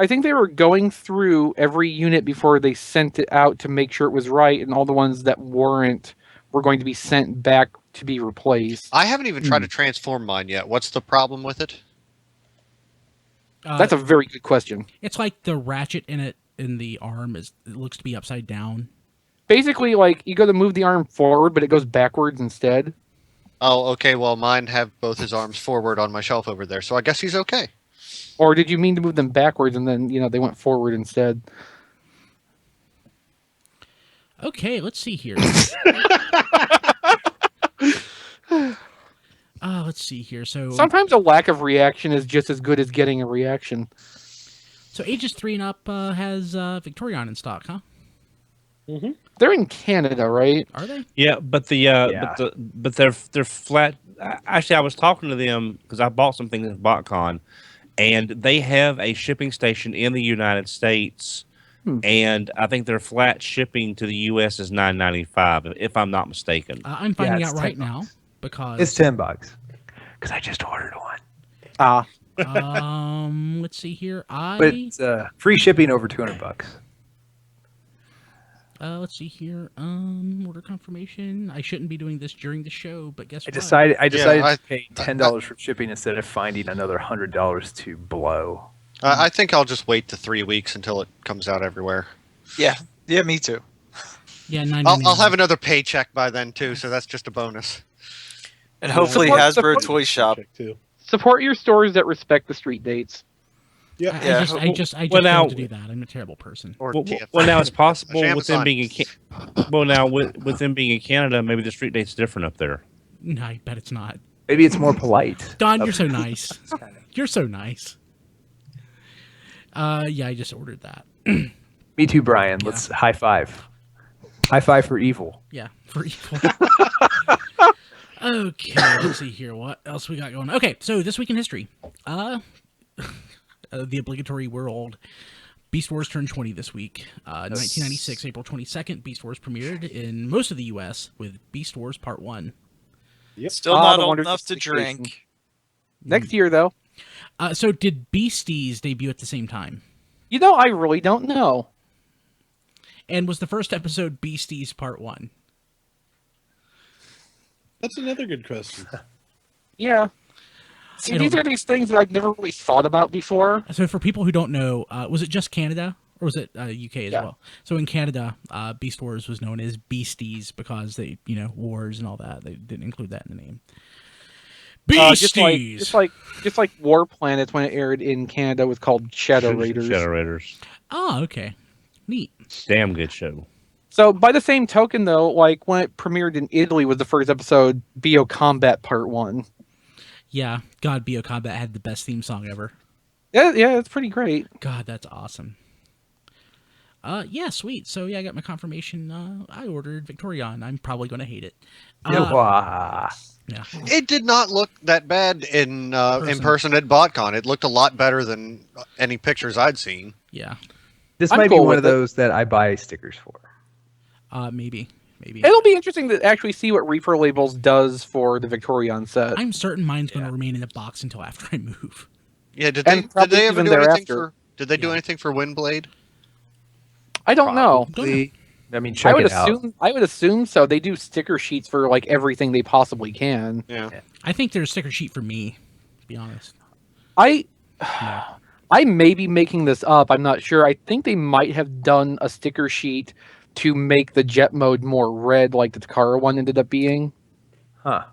think they were going through every unit before they sent it out to make sure it was right, and all the ones that weren't were going to be sent back to be replaced. I haven't even tried to transform mine yet. What's the problem with it? That's a very good question. It's like the ratchet in the arm it looks to be upside down. Basically, like, you go to move the arm forward, but it goes backwards instead. Oh, okay. Well, mine have both his arms forward on my shelf over there, so I guess he's okay. Or did you mean to move them backwards and then, they went forward instead? Okay, let's see here. Let's see here. So Sometimes a lack of reaction is just as good as getting a reaction. So Ages 3 and up has Victorion in stock, huh? They're in Canada, right? Are they? Yeah, but but they're flat. Actually, I was talking to them because I bought something at BotCon, and they have a shipping station in the United States, and I think their flat shipping to the U.S. is $9.95, if I'm not mistaken. I'm finding it's out right $10. now because It's $10 because I just ordered one. let's see here. But it's free shipping over $200. Let's see here. Order confirmation. I shouldn't be doing this during the show, but guess I what? decided I- to pay $10 for shipping instead of finding another $100 to blow. I think I'll just wait the 3 weeks until it comes out everywhere. yeah, me too. Yeah, I'll have another paycheck by then too, so that's just a bonus. And hopefully Support- Hasbro support- Toy Shop. Check too. Support your stores that respect the street dates. Yep. Yeah. I just Well, now- failed to do that. I'm a terrible person. Or Well, TF. well, now it's possible Sham with them Sun. being in well, now with them being in Canada, maybe the street date's different up there. No, I bet it's not. Maybe it's more polite. Don, you're so nice. You're so nice. Yeah, I just ordered that. Me too, Brian. Let's high five. High five for evil. Yeah, for evil. Okay, let's see here. What else we got going? Okay, so this week in history, the obligatory world. Beast Wars turned 20 this week. 1996, April 22nd, Beast Wars premiered in most of the U.S. with Beast Wars Part 1. Yep. Still Ah, not the old Wonders enough of to Vacation. drink. Next year, though. So did Beasties debut at the same time? You know, I really don't know. And was the first episode Beasties Part 1? That's another good question. Yeah. See, I these don't- are these things that I've never really thought about before. So for people who don't know, was it just Canada? Or was it UK as Yeah. well? So in Canada, Beast Wars was known as Beasties because they, wars and all that. They didn't include that in the name. Beasties! Just like War Planets when it aired in Canada was called Shadow Raiders. Shadow Raiders. Oh, okay. Neat. Damn good show. So by the same token, though, like when it premiered in Italy was the first episode, Bio Combat Part 1. Yeah, God, Bio Combat had the best theme song ever. Yeah, it's pretty great. God, that's awesome. Yeah, sweet. So yeah, I got my confirmation. I ordered Victorion. I'm probably going to hate it. Wah. Yeah. It did not look that bad in person at BotCon. It looked a lot better than any pictures I'd seen. Yeah. This I'm might be cool one with of it. those that I buy stickers for. Maybe. It'll be interesting to actually see what Reaper Labels does for the Victorion set. I'm certain mine's going to remain in the box until after I move. Yeah, did And they probably ever even do anything thereafter. for? Did they do Yeah. anything for Windblade? I don't know. Probably. I mean, I check would it out. assume so. They do sticker sheets for like everything they possibly can. Yeah. I think there's a sticker sheet for me, to be honest. I No. I may be making this up. I'm not sure. I think they might have done a sticker sheet to make the jet mode more red, like the Takara one ended up being, Huh.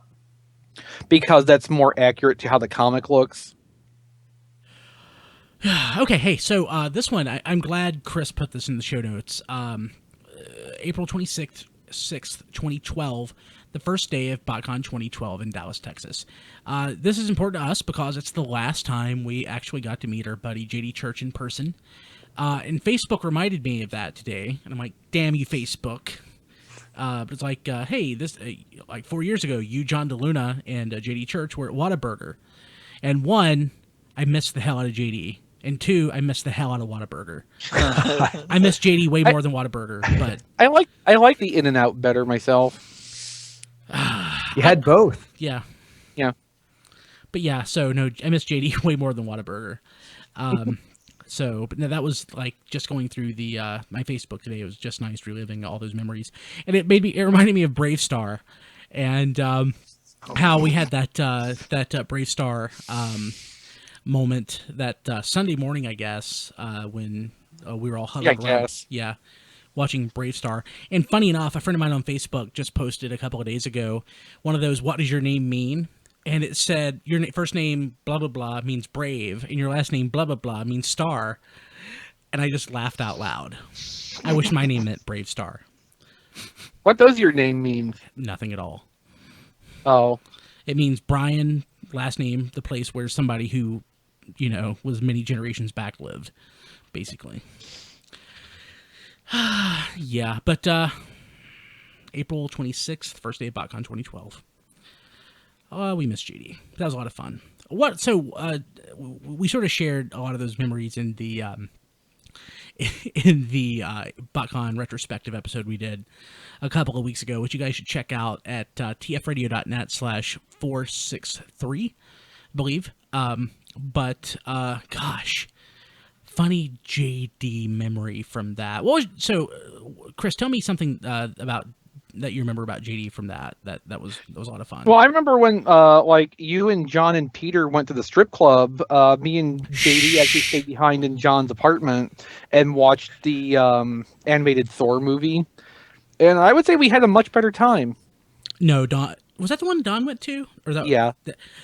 because that's more accurate to how the comic looks. Okay, hey, so this one, I'm glad Chris put this in the show notes. April 26th, 2012, the first day of BotCon 2012 in Dallas, Texas. This is important to us because it's the last time we actually got to meet our buddy JD Church in person. And Facebook reminded me of that today, and I'm like, damn you, Facebook. But it's like, hey, this like 4 years ago, you, John DeLuna, and JD Church were at Whataburger. And one, I missed the hell out of JD. And two, I missed the hell out of Whataburger. I miss JD way more than Whataburger, but I like the In-N-Out better myself. You had both. yeah. Yeah. But yeah, so no, I miss JD way more than Whataburger. So, but no, that was like just going through the my Facebook today. It was just nice reliving all those memories, and it reminded me of Brave Star, and how we had that Brave Star moment that Sunday morning, I guess, when we were all huddled Yeah, I around. guess. Yeah, watching Brave Star. And funny enough, a friend of mine on Facebook just posted a couple of days ago one of those "What does your name mean?" And it said your first name blah blah blah means brave, and your last name blah blah blah means star. And I just laughed out loud. I wish my name meant Brave Star. What does your name mean? Nothing at all. Oh, It means Brian, last name, the place where somebody who, was many generations back lived, basically. Yeah, but April 26th, first day of BotCon 2012. We missed JD. That was a lot of fun. We sort of shared a lot of those memories in the BotCon retrospective episode we did a couple of weeks ago, which you guys should check out at tfradio.net/463, I believe. Gosh, funny JD memory from that. Chris, tell me something about that you remember about JD from that was a lot of fun. well, I remember when like you and John and Peter went to the strip club. Me and JD actually stayed behind in John's apartment and watched the animated Thor movie, and I would say we had a much better time. No, Don. Was that the one Don went to? Or that? Yeah.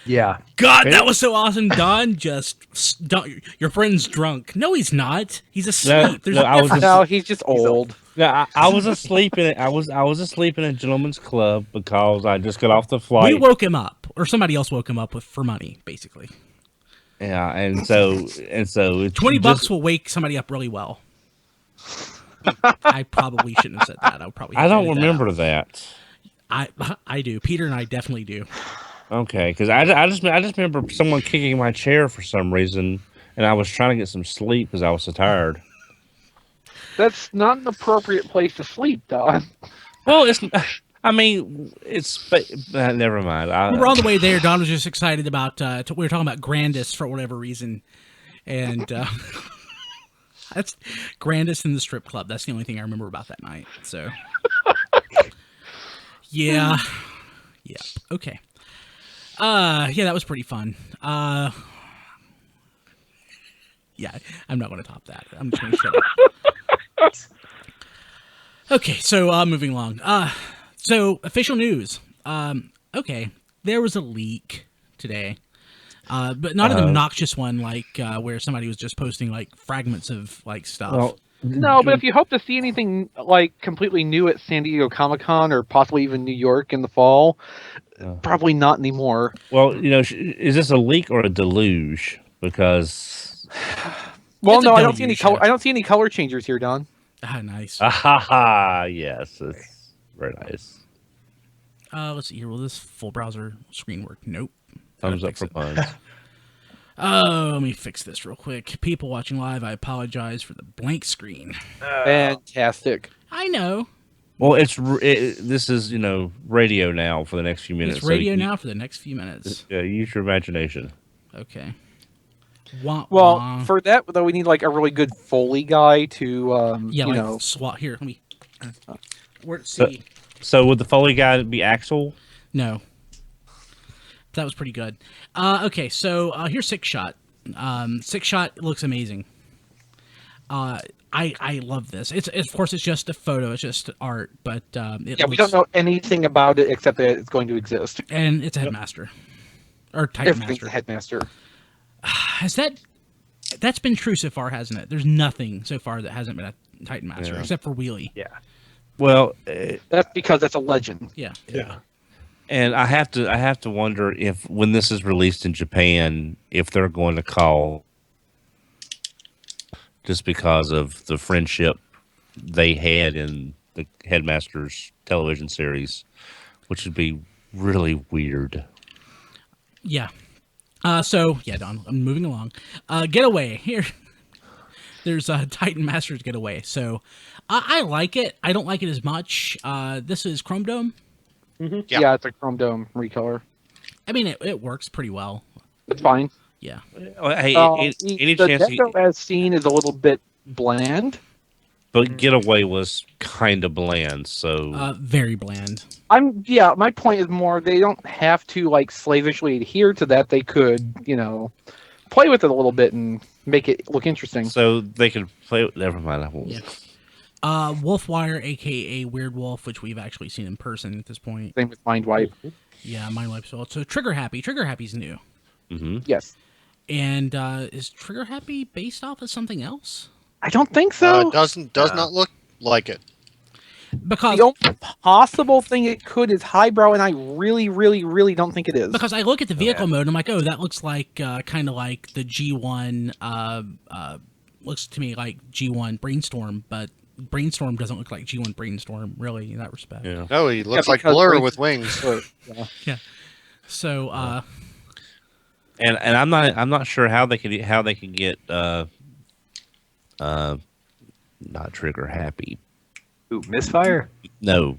Yeah. God, that was so awesome. Don your friend's drunk. No, he's not. He's asleep. There's no, a I was difference. No, he's just old. Yeah, I was asleep in it. I was asleep in a gentleman's club because I just got off the flight. We woke him up, or somebody else woke him up for money, basically. Yeah, and so it's $20 will wake somebody up really well. I probably shouldn't have said that. I'll probably. I have to don't edit remember that. that. I do. Peter and I definitely do. Okay, because I just remember someone kicking my chair for some reason, and I was trying to get some sleep because I was so tired. That's not an appropriate place to sleep, Don. Well, it's. I mean, it's. But never mind. We're on the way there. Don was just excited about. We were talking about Grandis for whatever reason, and that's Grandis in the strip club. That's the only thing I remember about that night. So, yeah. Okay. Yeah, that was pretty fun. Yeah, I'm not going to top that. I'm just going to shut up. Okay, so moving along. So official news. Okay, there was a leak today, but not an obnoxious one like where somebody was just posting like fragments of like stuff. Well, No, but if you hope to see anything like completely new at San Diego Comic-Con or possibly even New York in the fall, probably not anymore. well, is this a leak or a deluge? Because Well, It's a no, I don't see any deluge, color. yeah. I don't see any color changers here, Don. Nice. yes, it's very nice. Let's see here. Will this full browser screen work? Nope. Thumbs up Fix for it. puns. Let me fix this real quick. People watching live, I apologize for the blank screen. Fantastic. I know. Well, this is radio now for the next few minutes. It's radio now for the next few minutes. Yeah, use your imagination. Okay. Wah, Well, wah. for that though, we need like a really good Foley guy to, Yeah, you like know. SWAT. Here, let me. Where? So- See. So would the Foley guy be Axel? No. That was pretty good. Okay, so here's Six Shot. Six Shot looks amazing. I love this. It's of course it's just a photo, it's just art, but it Yeah, looks, we don't know anything about it except that it's going to exist. and it's a headmaster or Titan Everything's Master. a headmaster. Has that's been true so far, hasn't it? There's nothing so far that hasn't been a Titan Master Yeah. except for Wheelie. Yeah. Well, That's because that's a legend. Yeah. Yeah. and I have to wonder if when this is released in Japan, if they're going to call just because of the friendship they had in the Headmasters television series, which would be really weird. Yeah. So yeah, Don, I'm moving along. Getaway here. There's a Titan Masters Getaway. So I like it. I don't like it as much. This is Chrome Dome. Yeah. Yeah, it's a Chrome Dome recolor. I mean, it works pretty well. It's fine. Yeah. Hey, any The chance? Deco as seen is a little bit bland. But Getaway was kind of bland, so Very bland. My point is more they don't have to like slavishly adhere to that. They could, play with it a little bit and make it look interesting. they could play. Never mind. I won't. Yeah. Wolfwire, aka Weird Wolf, which we've actually seen in person at this point. Same with Mind Wipe. Yeah, Mind Wipe. So Trigger Happy. Trigger Happy's new. Mm-hmm. Yes. And is Trigger Happy based off of something else? I don't think so. It does not look like it. Because The only possible thing it could is highbrow, and I really, really, really don't think it is. Because I look at the vehicle mode, and I'm like, oh, that looks like kind of like the G1. Looks to me like G1 Brainstorm, but Brainstorm doesn't look like G1 Brainstorm, really, in that respect. Yeah. No, he looks like because Blur Blake- with wings. Yeah. So, And I'm not sure how they could get not Trigger Happy. Ooh, misfire. No,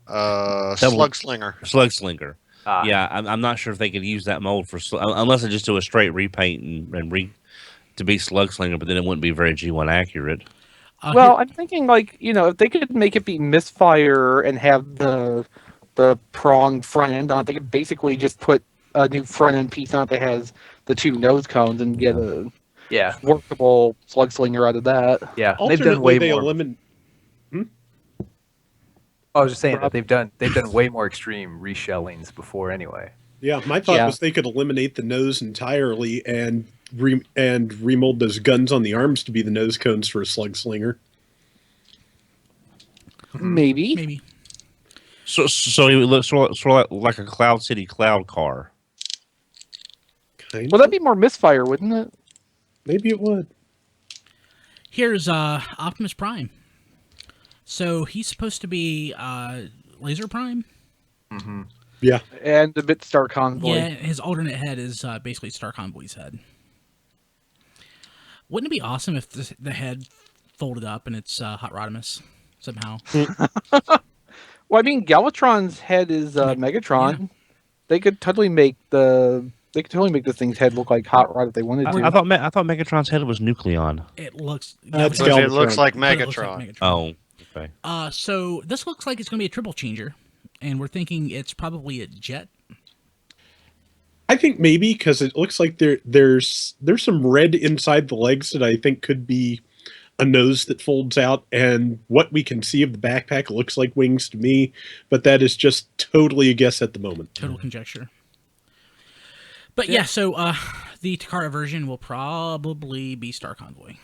Slug Slinger. Slug Slinger. Ah. Yeah, I'm not sure if they could use that mold for unless they just do a straight repaint and to be Slug Slinger, but then it wouldn't be very G1 accurate. Well, I'm thinking like if they could make it be misfire and have the pronged front end on it, they could basically just put a new front end piece on it that has the two nose cones and get a Yeah. workable slug slinger out of that. Yeah. They've done Alternately, way they more. eliminate. I was just saying that they've done way more extreme reshellings before anyway. Yeah, my thought Yeah. was they could eliminate the nose entirely and remold those guns on the arms to be the nose cones for a slug slinger. Maybe. maybe. So it would look sort of like a Cloud City cloud car. Kind Well, that'd be more misfire, wouldn't it? Maybe it would. Here's Optimus Prime. So he's supposed to be Laser Prime. Yeah. And a bit Star Convoy. Yeah, his alternate head is basically Star Convoy's head. Wouldn't it be awesome if the head folded up and it's Hot Rodimus somehow? Well, I mean, Galvatron's head is Megatron. Yeah. They could totally make this thing's head look like Hot Rod if they wanted to. I thought Megatron's head was Nucleon. It looks. That's But it looks Galvatron. like but it looks like Megatron. Megatron. Oh, okay. So this looks like it's going to be a triple changer, and we're thinking it's probably a jet. I think maybe because it looks like there's some red inside the legs that I think could be a nose that folds out, and what we can see of the backpack looks like wings to me, but that is just totally a guess at the moment. Total conjecture. But yeah, so the Takara version will probably be Star Convoy.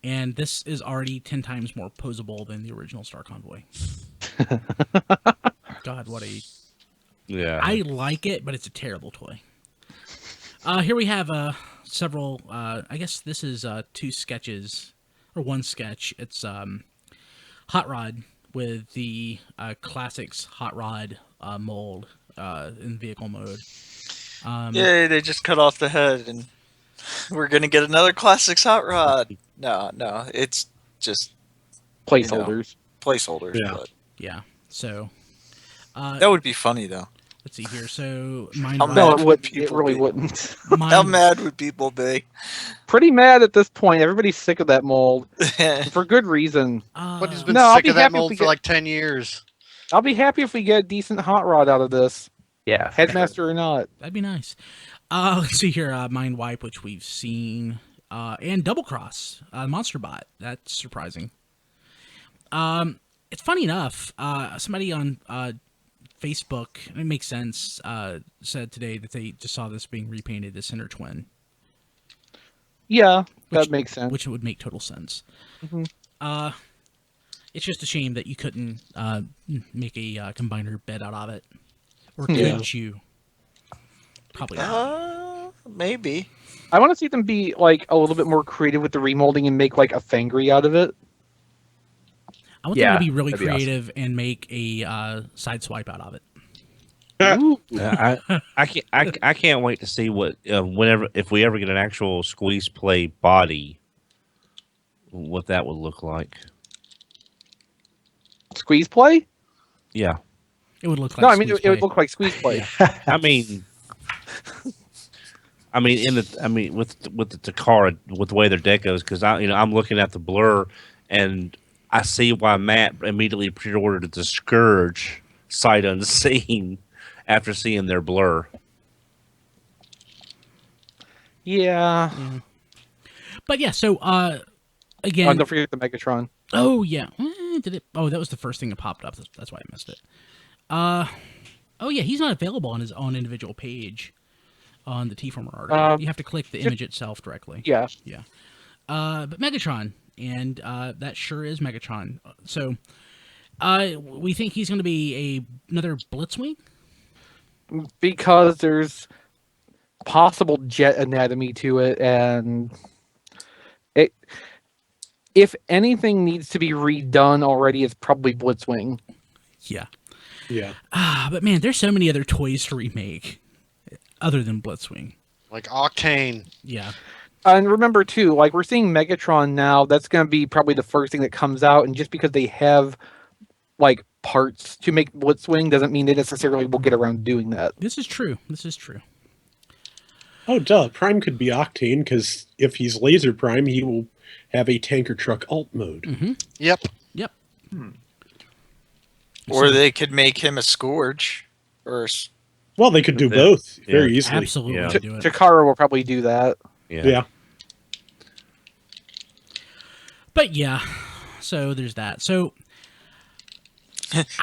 And this is already 10 times more posable than the original Star Convoy. God, what a... Yeah. I like it, but it's a terrible toy. Here we have several... I guess this is two sketches, or one sketch. It's Hot Rod with the Classics Hot Rod mold in vehicle mode. Yay, they just cut off the head and we're going to get another Classics Hot Rod. No, it's just Placeholders. placeholders. Yeah. But Yeah, so... that would be funny, though. let's see here. So, mine... How No, mad it would wouldn't. It people really be? wouldn't. How mine, mad would people be? Pretty mad at this point. Everybody's sick of that mold for good reason. But he's been No, I'll sick be of that happy if mold we for get- like 10 years. I'll be happy if we get a decent Hot Rod out of this, Yeah. Headmaster or not. That'd be nice. Let's see here. Mind Wipe, which we've seen. And Double Cross, Monster Bot. That's surprising. It's funny enough. Somebody on Facebook, it makes sense, said today that they just saw this being repainted as Center Twin. Yeah, Which- that makes sense. Which would make total sense. Mhm. It's just a shame that you couldn't make a combiner bed out of it. Or Yeah. could you? Probably not. Maybe. I want to see them be like a little bit more creative with the remolding and make like a Fangry out of it. I want Yeah, them to be really that'd be awesome. creative and make a side swipe out of it. Ooh. I can't wait to see what if we ever get an actual squeeze play body, what that would look like. Squeeze play? Yeah, It would look like No, I mean Squeeze it would Play. look like squeeze play. I mean, with the Takara, with the way their deck goes, because I'm looking at the blur and I see why Matt immediately pre-ordered the Scourge sight unseen after seeing their blur. Yeah. But yeah, so again, Oh, don't forget the Megatron. oh yeah, did it? Oh, that was the first thing that popped up. That's why I missed it. Oh yeah, he's not available on his own individual page on the T-Former article. You have to click the image itself directly. Yeah. Yeah. But Megatron, and that sure is Megatron. So we think he's going to be another Blitzwing. Because there's possible jet anatomy to it, and if anything needs to be redone already, it's probably Blitzwing. Yeah. Yeah. But man, there's so many other toys to remake other than Blitzwing. Like Octane. Yeah. And remember too, like we're seeing Megatron now, that's going to be probably the first thing that comes out, and just because they have like parts to make Blitzwing doesn't mean they necessarily will get around doing that. This is true. This is true. Oh, duh. Prime could be Octane, because if he's Laser Prime, he will have a tanker truck alt mode. Mm-hmm. Yep. Yep. Or So- they could make him a Scourge. Or Well, they could do Yeah. both Yeah. very easily. Absolutely Yeah. do it. Takara will probably do that. Yeah. But yeah, so there's that. So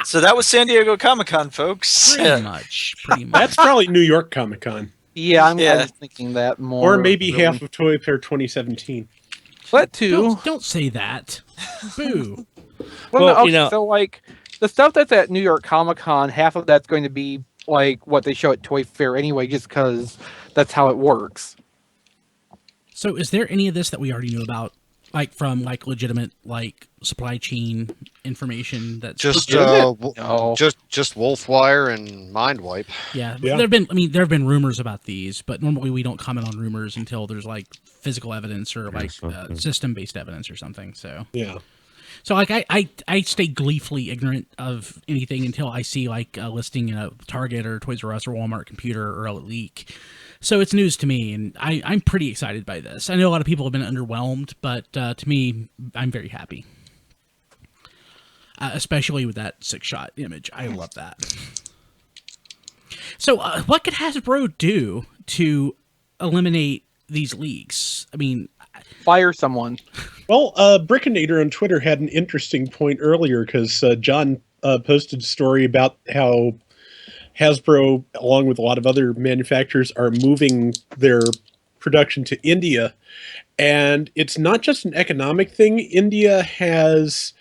so that was San Diego Comic-Con, folks. pretty much. That's probably New York Comic Con. Yeah, I Yeah. was thinking that more. Or maybe really. half of Toy Fair 2017. That too. Don't say that. Boo. Well, Well, no, you know- so like the stuff that's at New York Comic Con, half of that's going to be like what they show at Toy Fair anyway, just because that's how it works. So is there any of this that we already knew about Like from like legitimate like supply chain information that's Just No. just Wolfwire and Mindwipe. yeah. Yeah. There have been rumors about these, but normally we don't comment on rumors until there's like physical evidence or like system based evidence or something. So Yeah. So like I stay gleefully ignorant of anything until I see like a listing in a Target or Toys R Us or Walmart computer or a leak. So it's news to me, and I'm pretty excited by this. I know a lot of people have been underwhelmed, but to me, I'm very happy. Especially with that 6-shot image. I love that. So what could Hasbro do to eliminate these leaks? I mean, Fire someone. Well, Brickinator on Twitter had an interesting point earlier because John posted a story about how Hasbro, along with a lot of other manufacturers, are moving their production to India. And it's not just an economic thing. India has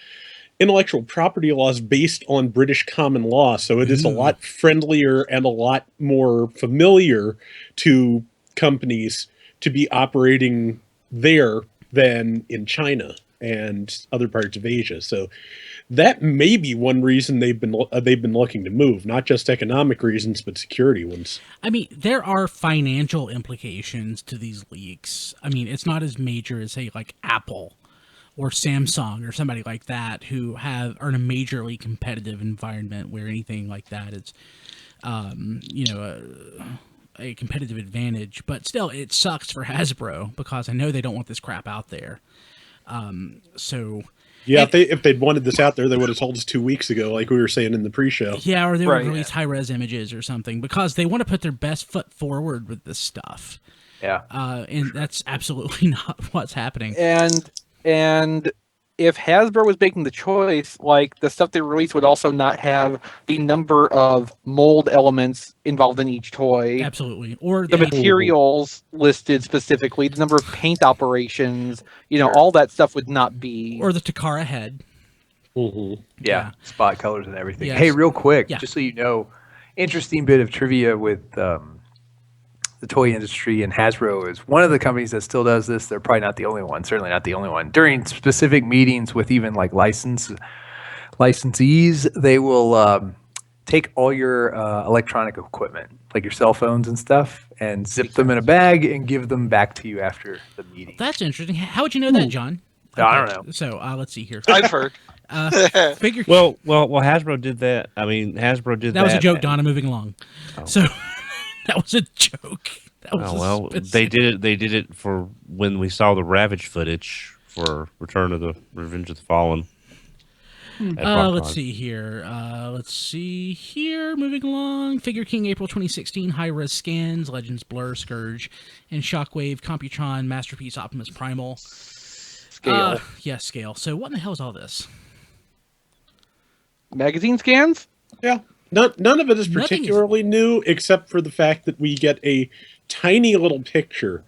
intellectual property laws based on British common law. So it is a lot friendlier and a lot more familiar to companies to be operating there than in China and other parts of Asia. So that may be one reason they've been looking to move, not just economic reasons, but security ones. I mean, there are financial implications to these leaks. I mean, it's not as major as say like Apple or Samsung or somebody like that who are in a majorly competitive environment where anything like that is, a competitive advantage. But still, it sucks for Hasbro because I know they don't want this crap out there. Yeah, if they'd wanted this out there, they would have told us 2 weeks ago, like we were saying in the pre-show. Yeah, or they would release high-res images or something because they want to put their best foot forward with this stuff. Yeah. And that's absolutely not what's happening. And if Hasbro was making the choice, like the stuff they released would also not have the number of mold elements involved in each toy. Absolutely. Or the materials listed specifically, the number of paint operations, all that stuff would not be. Or the Takara head. Mm-hmm. Yeah, spot colors and everything. Yes. Hey, real quick, Yeah. just so you know, interesting bit of trivia with the toy industry, and Hasbro is one of the companies that still does this. They're probably not the only one, certainly not the only one. During specific meetings with even like licensees, they will take all your electronic equipment, like your cell phones and stuff, and zip them in a bag and give them back to you after the meeting. That's interesting. How would you know that, John? I don't know. So let's see here. I've heard. Figure. Well, Hasbro did that. I mean, Hasbro did that. That was a joke, Donna. Moving along. Oh. So that was a joke. That was they did it. They did it for when we saw the Ravage footage for Return of the Revenge of the Fallen. Let's see here. Moving along. Figure King, April 2016. High-res scans, Legends Blur, Scourge, and Shockwave, Computron, Masterpiece, Optimus Primal. Scale. Scale. So what in the hell is all this? Magazine scans? Yeah. None of it is particularly new, except for the fact that we get a tiny little picture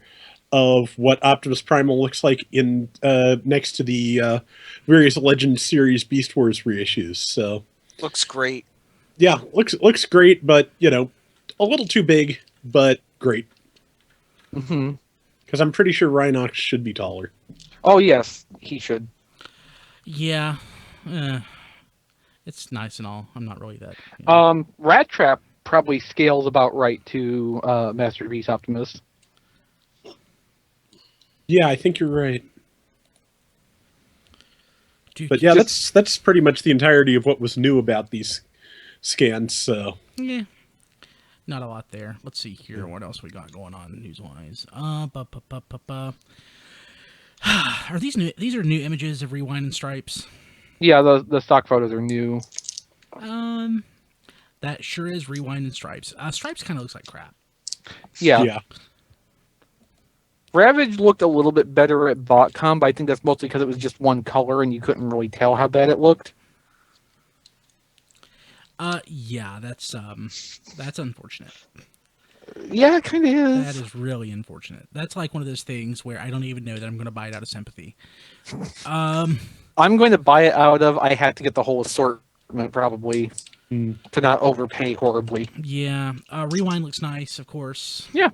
of what Optimus Primal looks like in next to the various Legend series Beast Wars reissues. So Looks great. yeah, looks great, but a little too big, but great. Mm-hmm. Because I'm pretty sure Rhinox should be taller. Oh yes, he should. Yeah. It's nice and all. I'm not really that. Rat Trap probably scales about right to Masterpiece Optimus. Yeah, I think you're right. But yeah, that's pretty much the entirety of what was new about these scans. So yeah, not a lot there. Let's see here. What else we got going on news-wise? Are these new? These are new images of Rewind and Stripes. Yeah, the stock photos are new. That sure is Rewind and Stripes. Stripes kind of looks like crap. Yeah. Ravage looked a little bit better at BotCon, but I think that's mostly because it was just one color and you couldn't really tell how bad it looked. Yeah, that's unfortunate. Yeah, it kind of is. That is really unfortunate. That's like one of those things where I don't even know that I'm going to buy it out of sympathy. I'm going to buy it out of, I had to get the whole assortment probably to not overpay horribly. Yeah. Rewind looks nice, of course. Yeah.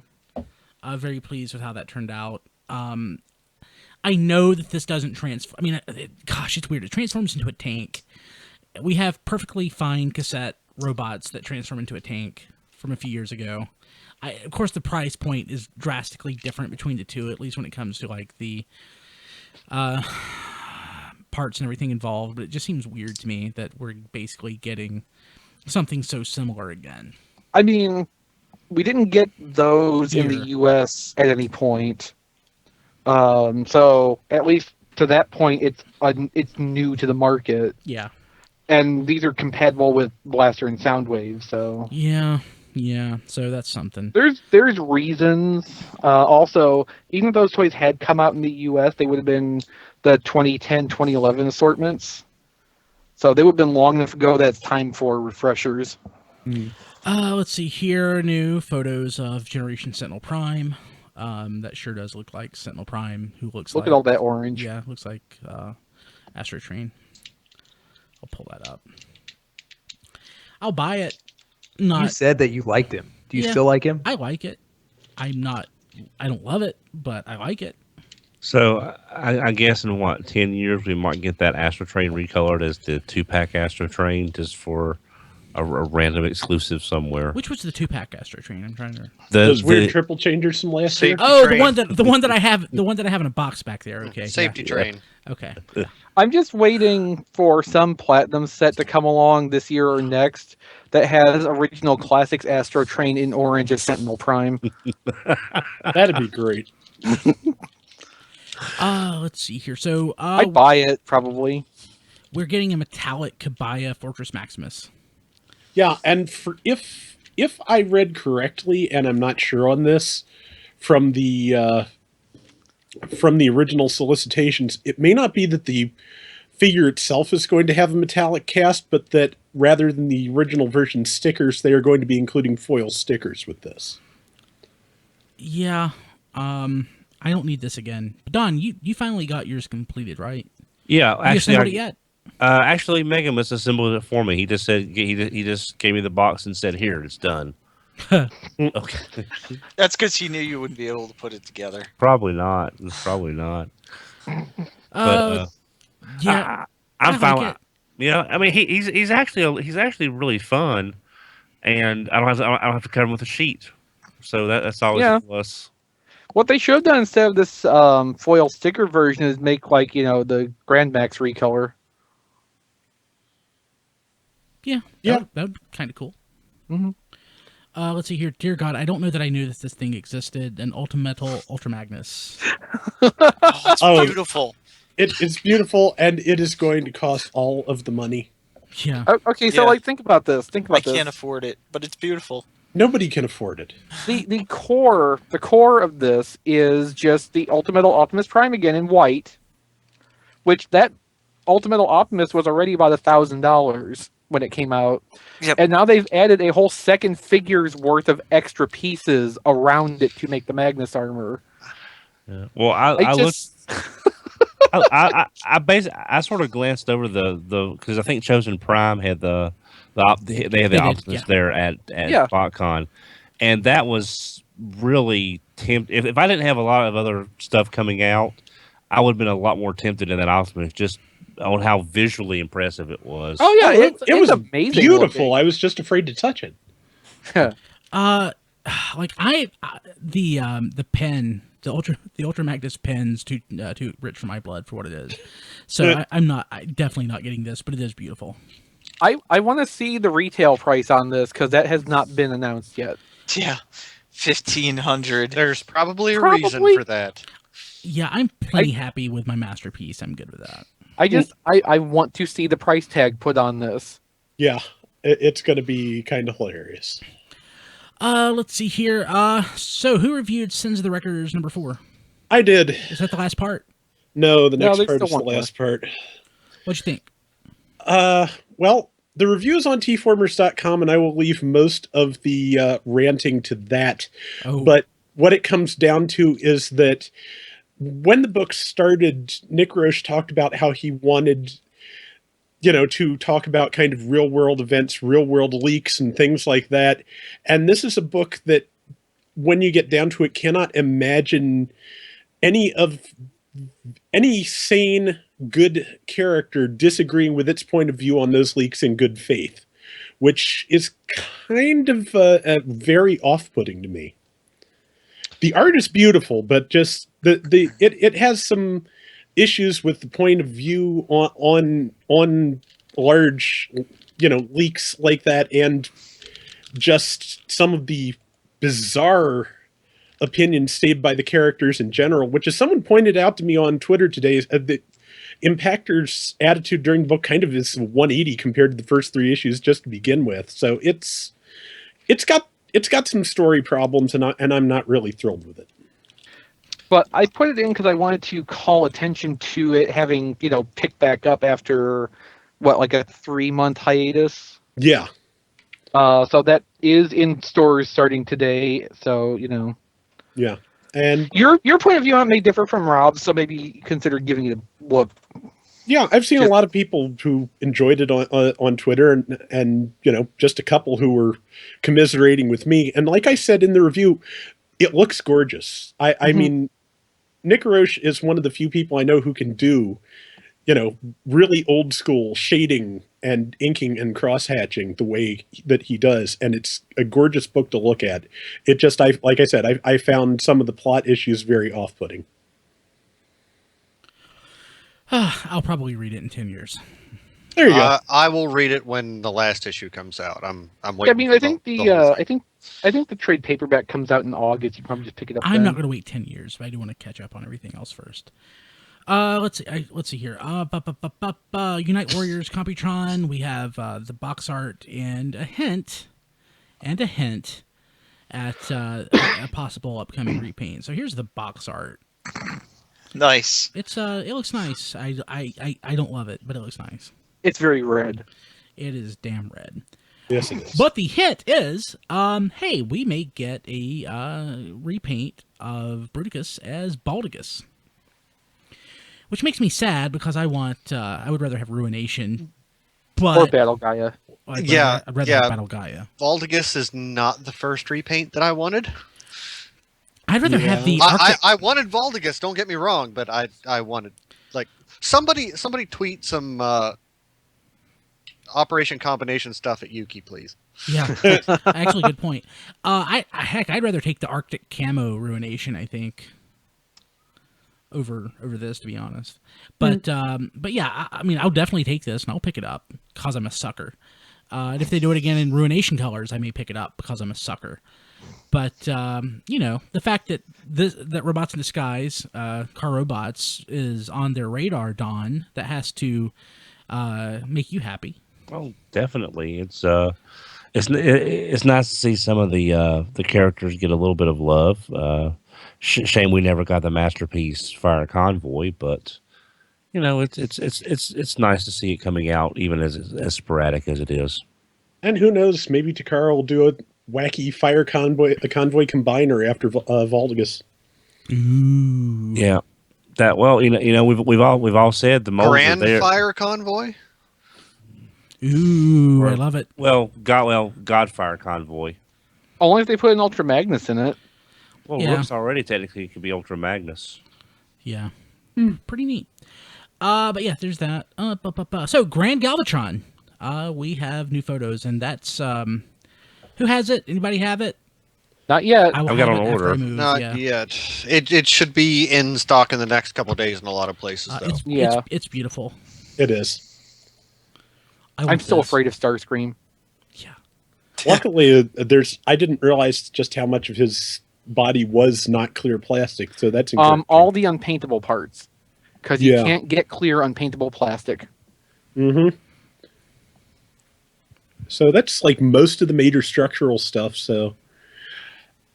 Very pleased with how that turned out. I I know that this doesn't transform. I mean, gosh, it's weird. It transforms into a tank. We have perfectly fine cassette robots that transform into a tank from a few years ago. Of course, the price point is drastically different between the two, at least when it comes to like the parts and everything involved. But it just seems weird to me that we're basically getting something so similar again. I mean, we didn't get those in Here. the U.S. at any point. So at least to that point, it's new to the market, Yeah. and these are compatible with Blaster and Soundwave. So Yeah. So that's something. there's reasons. Also, even if those toys had come out in the U.S., they would have been the 2010, 2011 assortments. So they would have been long enough ago that it's time for refreshers. Let's see here. New photos of Generation Sentinel Prime. That sure does look like Sentinel Prime, who looks Look like... at all that orange. Yeah, looks like Astro Train. I'll pull that up. I'll buy it. You said that you liked him. Do you Yeah. still like him? I like it. I don't love it, but I like it. So I guess in 10 years we might get that Astro Train recolored as the 2-pack Astro Train just for a random exclusive somewhere. Which was the 2-pack Astro Train? I'm trying to. Those weird triple changers from last year. Safety Oh, train. the one that I have in a box back there. Okay. Safety yeah. train. Okay. I'm just waiting for some platinum set to come along this year or next that has original classics Astro Train in orange as Sentinel Prime. That'd be great. Let's see here. So I'd buy it probably. we're getting a metallic Kabaya Fortress Maximus. Yeah, and if I read correctly, and I'm not sure on this, from the original solicitations, it may not be that the figure itself is going to have a metallic cast, but that rather than the original version stickers, they are going to be including foil stickers with this. Yeah. I don't need this again. But Don, you finally got yours completed, right? Yeah, You actually, assembled it yet? Actually, Megamus assembled it for me. He just said he just gave me the box and said, "Here, it's done." Okay, That's because he knew you wouldn't be able to put it together. probably not. Probably not. But Yeah. I'm I fine. like with it. Yeah, I mean, he's actually really fun, and I don't have to cover him with a sheet, so that's always Yeah. a plus. What they should have done instead of this foil sticker version is make the Grand Max recolor. Yeah. Yeah. That would be kind of cool. Mhm. Let's see here. Dear God, I don't know that I knew that this thing existed. An Ultimetal Ultra Magnus. It's Oh. beautiful. It's beautiful, and it is going to cost all of the money. Yeah. Okay, so Yeah. think about this. Think I about this. can't afford it, but it's beautiful. Nobody can afford it. The core of this is just the Ultimetal Optimus Prime again in white, which that Ultimetal Optimus was already about $1,000 when it came out. Yep. And now they've added a whole second figure's worth of extra pieces around it to make the Magnus armor. Yeah. Well, I looked. I sort of glanced over the because I think Chosen Prime had they had the did, Optimus yeah. there at Yeah. BotCon, and that was really tempting. If I didn't have a lot of other stuff coming out, I would have been a lot more tempted in that Optimus just on how visually impressive it was. Oh yeah, it it's was amazing. beautiful. looking. I was just afraid to touch it. Like the pen, the Ultra Magnus pen's too rich for my blood for what it is. So I'm definitely not getting this, but it is beautiful. I want to see the retail price on this because that has not been announced yet. Yeah, 1,500. There's probably a Probably. reason for that. Yeah, I'm plenty happy with my masterpiece. I'm good with that. I want to see the price tag put on this. Yeah, it's going to be kind of hilarious. Let's see here. So who reviewed Sins of the Wreckers number 4? I did. Is that the last part? No, the next there's part still is the one more. last part. What'd you think? Well, the review is on tformers.com, and I will leave most of the ranting to that. Oh, But what it comes down to is that when the book started, Nick Roche talked about how he wanted, to talk about kind of real world events, real world leaks and things like that. And this is a book that, when you get down to it, cannot imagine any of any sane, good character disagreeing with its point of view on those leaks in good faith, which is kind of very off-putting to me. The art is beautiful, but just it has some issues with the point of view on large, leaks like that, and just some of the bizarre opinions stated by the characters in general, which, as someone pointed out to me on Twitter today, is that Impactor's attitude during the book kind of is 180 compared to the first 3 issues just to begin with. So it's got some story problems, and I'm not really thrilled with it. But I put it in because I wanted to call attention to it having, picked back up after like a 3-month hiatus. Yeah. So that is in stores starting today. So, Yeah. And your point of view on it may differ from Rob's, so maybe consider giving it a look. Yeah, I've seen a lot of people who enjoyed it on Twitter, and just a couple who were commiserating with me. And like I said in the review, it looks gorgeous. I mean, Nick Roche is one of the few people I know who can do, really old school shading and inking and cross hatching the way that he does, and it's a gorgeous book to look at. It just, like I said, I found some of the plot issues very off-putting. I'll probably read it in 10 years. There you go. I will read it when the last issue comes out. I'm waiting. I mean, I think whole thing. I think the trade paperback comes out in August. You probably just pick it up. I'm not going to wait 10 years, but I do want to catch up on everything else first. Let's see here. Unite Warriors, Computron. We have the box art and a hint at a possible upcoming repaint. So here's the box art. Nice. It looks nice. I don't love it, but it looks nice. It's very red. It is damn red. Yes, it is. But the hint is, hey, we may get a repaint of Bruticus as Baldigus, which makes me sad because I would rather have Ruination, but Or Battle Gaia. I'd rather have Battle Gaia. Baldigus is not the first repaint that I wanted. I'd rather have the. I wanted Baldigus. Don't get me wrong, but I wanted, like, somebody tweet some Operation Combination stuff at Yuki, please. Yeah, actually, good point. I'd rather take the Arctic Camo Ruination, I think, over this, to be honest. But yeah, I mean, I'll definitely take this and I'll pick it up because I'm a sucker. And if they do it again in Ruination colors, I may pick it up because I'm a sucker. But the fact that that Robots in Disguise, Car Robots, is on their radar, Don, that has to make you happy. Oh, definitely. It's nice to see some of the characters get a little bit of love. Shame we never got the masterpiece Fire Convoy, but it's nice to see it coming out, even as sporadic as it is. And who knows? Maybe Takara will do a wacky Fire Convoy combiner after Valdigus. Ooh. Yeah, that we've all said the molds Grand are there. Fire Convoy. Ooh, I love it. Godfire Convoy. Only if they put an Ultra Magnus in it. Well, Yeah. Rook's already technically could be Ultra Magnus. Yeah, pretty neat. But yeah, there's that. So Grand Galvatron. We have new photos, and that's who has it? Anybody have it? Not yet. I will I've got have on it after order. I move, Not yeah. yet. It should be in stock in the next couple of days in a lot of places, though. It's beautiful. It is. I'm still afraid of Starscream. Yeah. Luckily, I didn't realize just how much of his body was not clear plastic, so that's encouraging. All the unpaintable parts, because you Yeah. can't get clear unpaintable plastic. Mm-hmm. So that's like most of the major structural stuff. So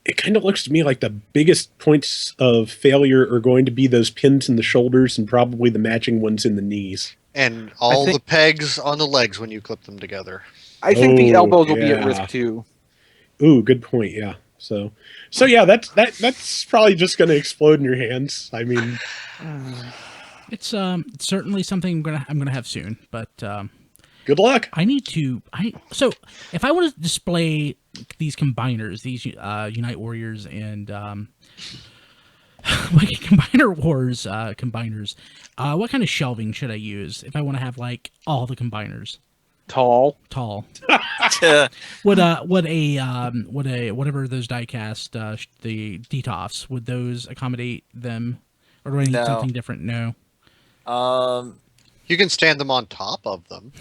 it kind of looks to me like the biggest points of failure are going to be those pins in the shoulders and probably the matching ones in the knees. And all think- the pegs on the legs when you clip them together. I think the Oh, elbows will be at yeah. risk too. Ooh, good point. Yeah. So yeah, that's probably just going to explode in your hands. I mean, It's certainly something I'm gonna have soon, but good luck. I need to. So if I want to display these combiners, these Unite Warriors and like Combiner Wars combiners. What kind of shelving should I use if I want to have like all the combiners? Tall. Whatever those diecast the DTOFs, would those accommodate them, or do I need No. something different? No. You can stand them on top of them.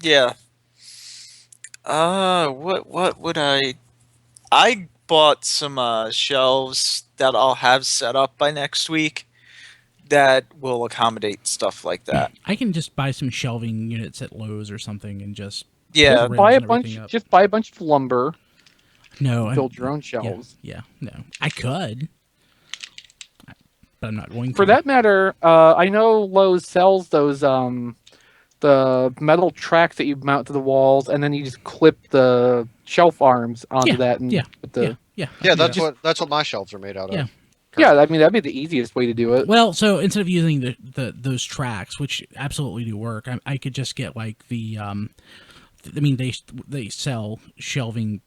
Yeah. What would I bought some shelves that I'll have set up by next week that will accommodate stuff like that. I can just buy some shelving units at Lowe's or something and just Yeah. put Buy rails a and bunch. everything up. Just buy a bunch of lumber. No, Build your own shelves. Yeah, no, I could, but I'm not going to. For that matter, I know Lowe's sells those the metal tracks that you mount to the walls, and then you just clip the shelf arms onto that. And put the, yeah, Yeah, that's what my shelves are made out Yeah. of. Yeah, I mean that'd be the easiest way to do it. Well, so instead of using those tracks, which absolutely do work, I could just get like the I mean they sell shelving,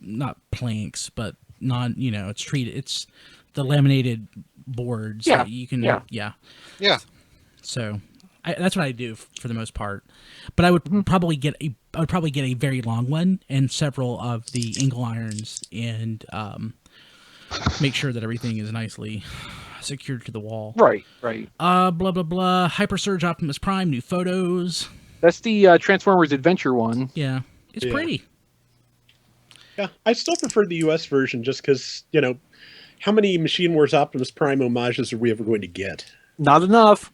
not planks, but it's treated. It's the laminated boards that you can. Yeah. So that's what I do for the most part. But I would probably get a very long one and several of the angle irons and make sure that everything is nicely secured to the wall. Right. Blah blah blah. Hyper Surge Optimus Prime, new photos. That's the Transformers Adventure one. Yeah, it's pretty. Yeah, I still prefer the US version just because, how many Machine Wars Optimus Prime homages are we ever going to get? Not enough.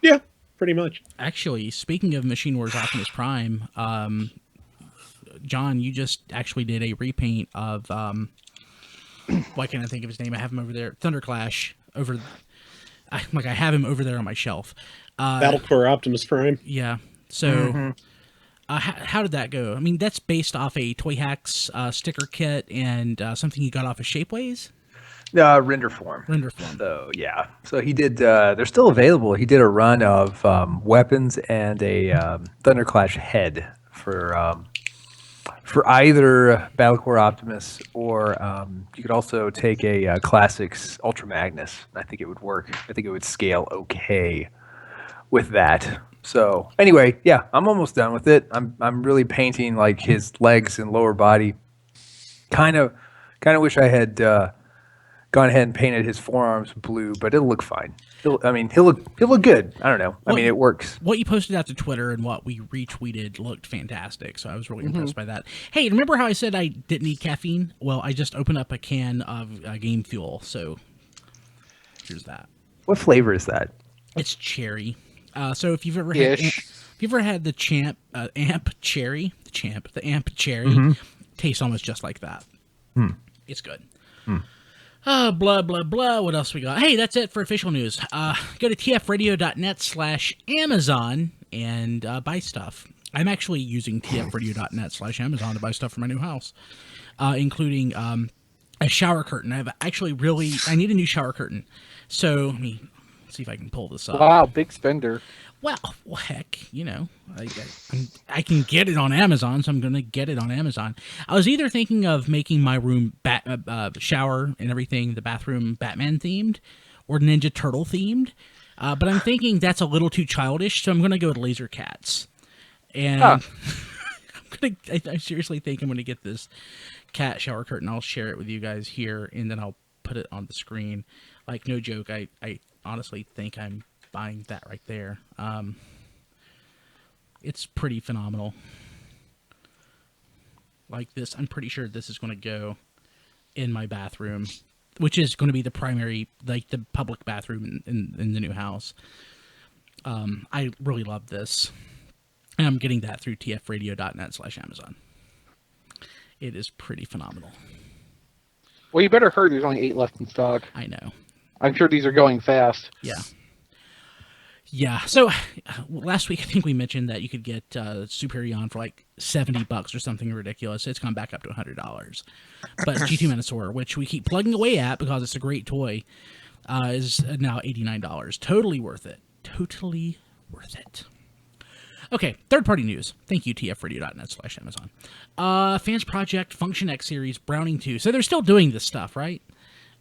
Yeah, pretty much. Actually, speaking of Machine Wars Optimus Prime, John, you just actually did a repaint of why can't I think of his name? I have him over there. Thunderclash I have him over there on my shelf. Battlecore Optimus Prime. Yeah. So, how did that go? I mean, that's based off a Toy Hacks sticker kit and something you got off of Shapeways. Render form. So yeah. So he did. They're still available. He did a run of weapons and a Thunderclash head for either Battlecore Optimus or you could also take a Classics Ultra Magnus. I think it would work. I think it would scale okay with that. So anyway, yeah, I'm almost done with it. I'm really painting like his legs and lower body. Kind of wish I had gone ahead and painted his forearms blue, but it'll look fine. He'll look good. I don't know. I mean, it works. What you posted out to Twitter and what we retweeted looked fantastic, so I was really impressed by that. Hey, remember how I said I didn't need caffeine? Well, I just opened up a can of Game Fuel, so here's that. What flavor is that? It's cherry. So if you've ever had the Amp Cherry, the Amp Cherry, tastes almost just like that. It's good. Blah, blah, blah. What else we got? Hey, that's it for official news. Go to tfradio.net/Amazon and buy stuff. I'm actually using tfradio.net/Amazon to buy stuff for my new house, including a shower curtain. I need a new shower curtain. So let me see if I can pull this up. Wow, big spender. Well, heck, I can get it on Amazon, so I'm going to get it on Amazon. I was either thinking of making my room shower and everything, the bathroom Batman themed or Ninja Turtle themed, but I'm thinking that's a little too childish, so I'm going to go with Laser Cats. And I seriously think I'm going to get this cat shower curtain. I'll share it with you guys here, and then I'll put it on the screen. Like, no joke, I honestly think I'm buying that right there. It's pretty phenomenal. Like this, I'm pretty sure this is going to go in my bathroom, which is going to be the primary, like the public bathroom in the new house. I really love this. And I'm getting that through tfradio.net/Amazon. It is pretty phenomenal. Well, you better hurry. There's only 8 left in stock. I know. I'm sure these are going fast. Yeah. So last week, I think we mentioned that you could get Superion for like $70 or something ridiculous. It's gone back up to $100. But G2 Minosaur, which we keep plugging away at because it's a great toy, is now $89. Totally worth it. Okay, third-party news. Thank you, tfradio.net/Amazon. Fans Project Function X series Browning 2. So they're still doing this stuff, right?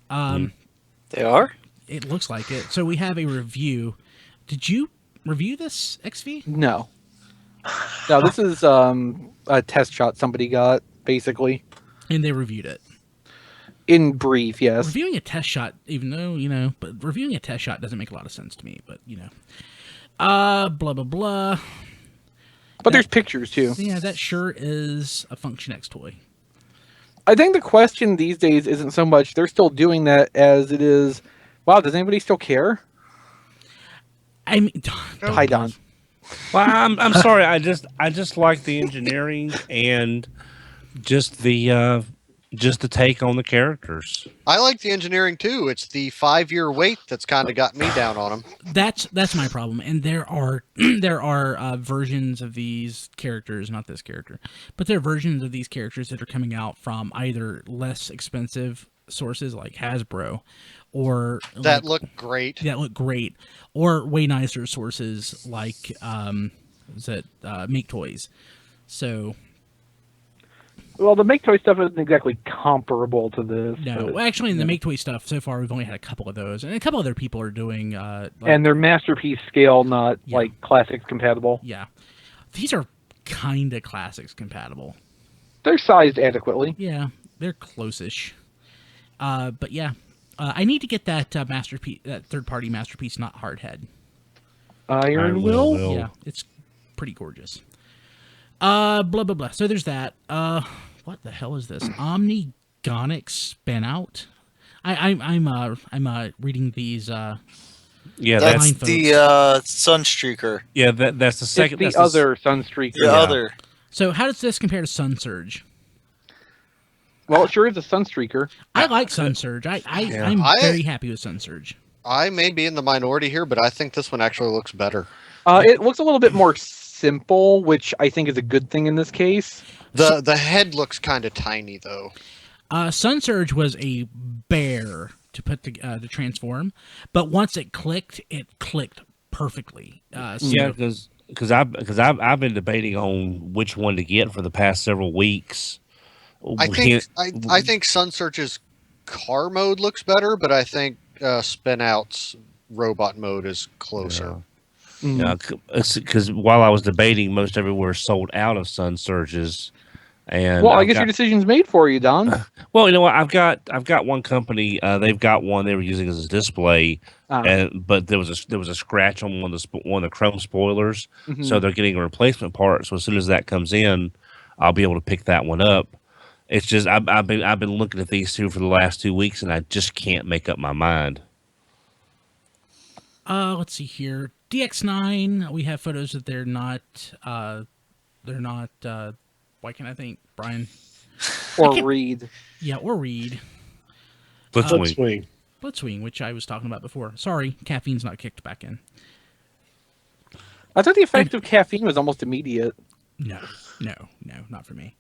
They are? It looks like it. So we have a review. Did you review this, XV? No. No, this is a test shot somebody got, basically. And they reviewed it. In brief, yes. Reviewing a test shot, even though, but reviewing a test shot doesn't make a lot of sense to me, but, blah, blah, blah. But there's pictures, too. Yeah, that sure is a Function X toy. I think the question these days isn't so much they're still doing that as it is, wow, does anybody still care? I mean, Hi, Don. Well, I'm sorry. I just like the engineering and just the take on the characters. I like the engineering too. It's the 5-year wait that's kind of got me down on them. That's my problem. And there are versions of these characters, not this character, but there are versions of these characters that are coming out from either less expensive sources like Hasbro, or That look great. or way nicer sources like Make Toys. So. Well, the Make Toy stuff isn't exactly comparable to this. No, but, well, actually, in the Make Toy stuff, so far, we've only had a couple of those. And a couple other people are doing... and they're Masterpiece scale, not, like, Classics compatible. Yeah. These are kind of Classics compatible. They're sized adequately. Yeah, they're close-ish. But, yeah. I need to get that Masterpiece, that third-party Masterpiece, not Hardhead. Iron Will? Yeah, it's pretty gorgeous. Blah, blah, blah. So there's that. What the hell is this? Omnigonic Spin-Out? I'm reading these. Yeah, That's Fine, the Sunstreaker. yeah. That's the second. It's that's the other Sunstreaker. The other. So how does this compare to Sun Surge? Well, it sure is a Sunstreaker. I like Sun Surge. I'm very happy with Sun Surge. I may be in the minority here, but I think this one actually looks better. It looks a little bit more simple, which I think is a good thing in this case. The head looks kind of tiny though. Sun Surge was a bear to put to transform, but once it clicked perfectly. Yeah, because I've been debating on which one to get for the past several weeks. I think Sun Search's car mode looks better, but I think Spin Out's robot mode is closer. Yeah, because while I was debating, most everywhere sold out of Sun Surges, and well, I guess your decision's made for you, Don. Well, you know what? I've got one company. They've got one they were using as a display, but there was a scratch on one of the chrome spoilers, so they're getting a replacement part. So as soon as that comes in, I'll be able to pick that one up. It's just I've been looking at these two for the last 2 weeks, and I just can't make up my mind. Let's see here. DX9. We have photos that they're not. Why can't I think, Brian? Or Reed. Yeah, or Reed. Blitzwing. Blitzwing, which I was talking about before. Sorry, caffeine's not kicked back in. I thought the effect of caffeine was almost immediate. No, not for me.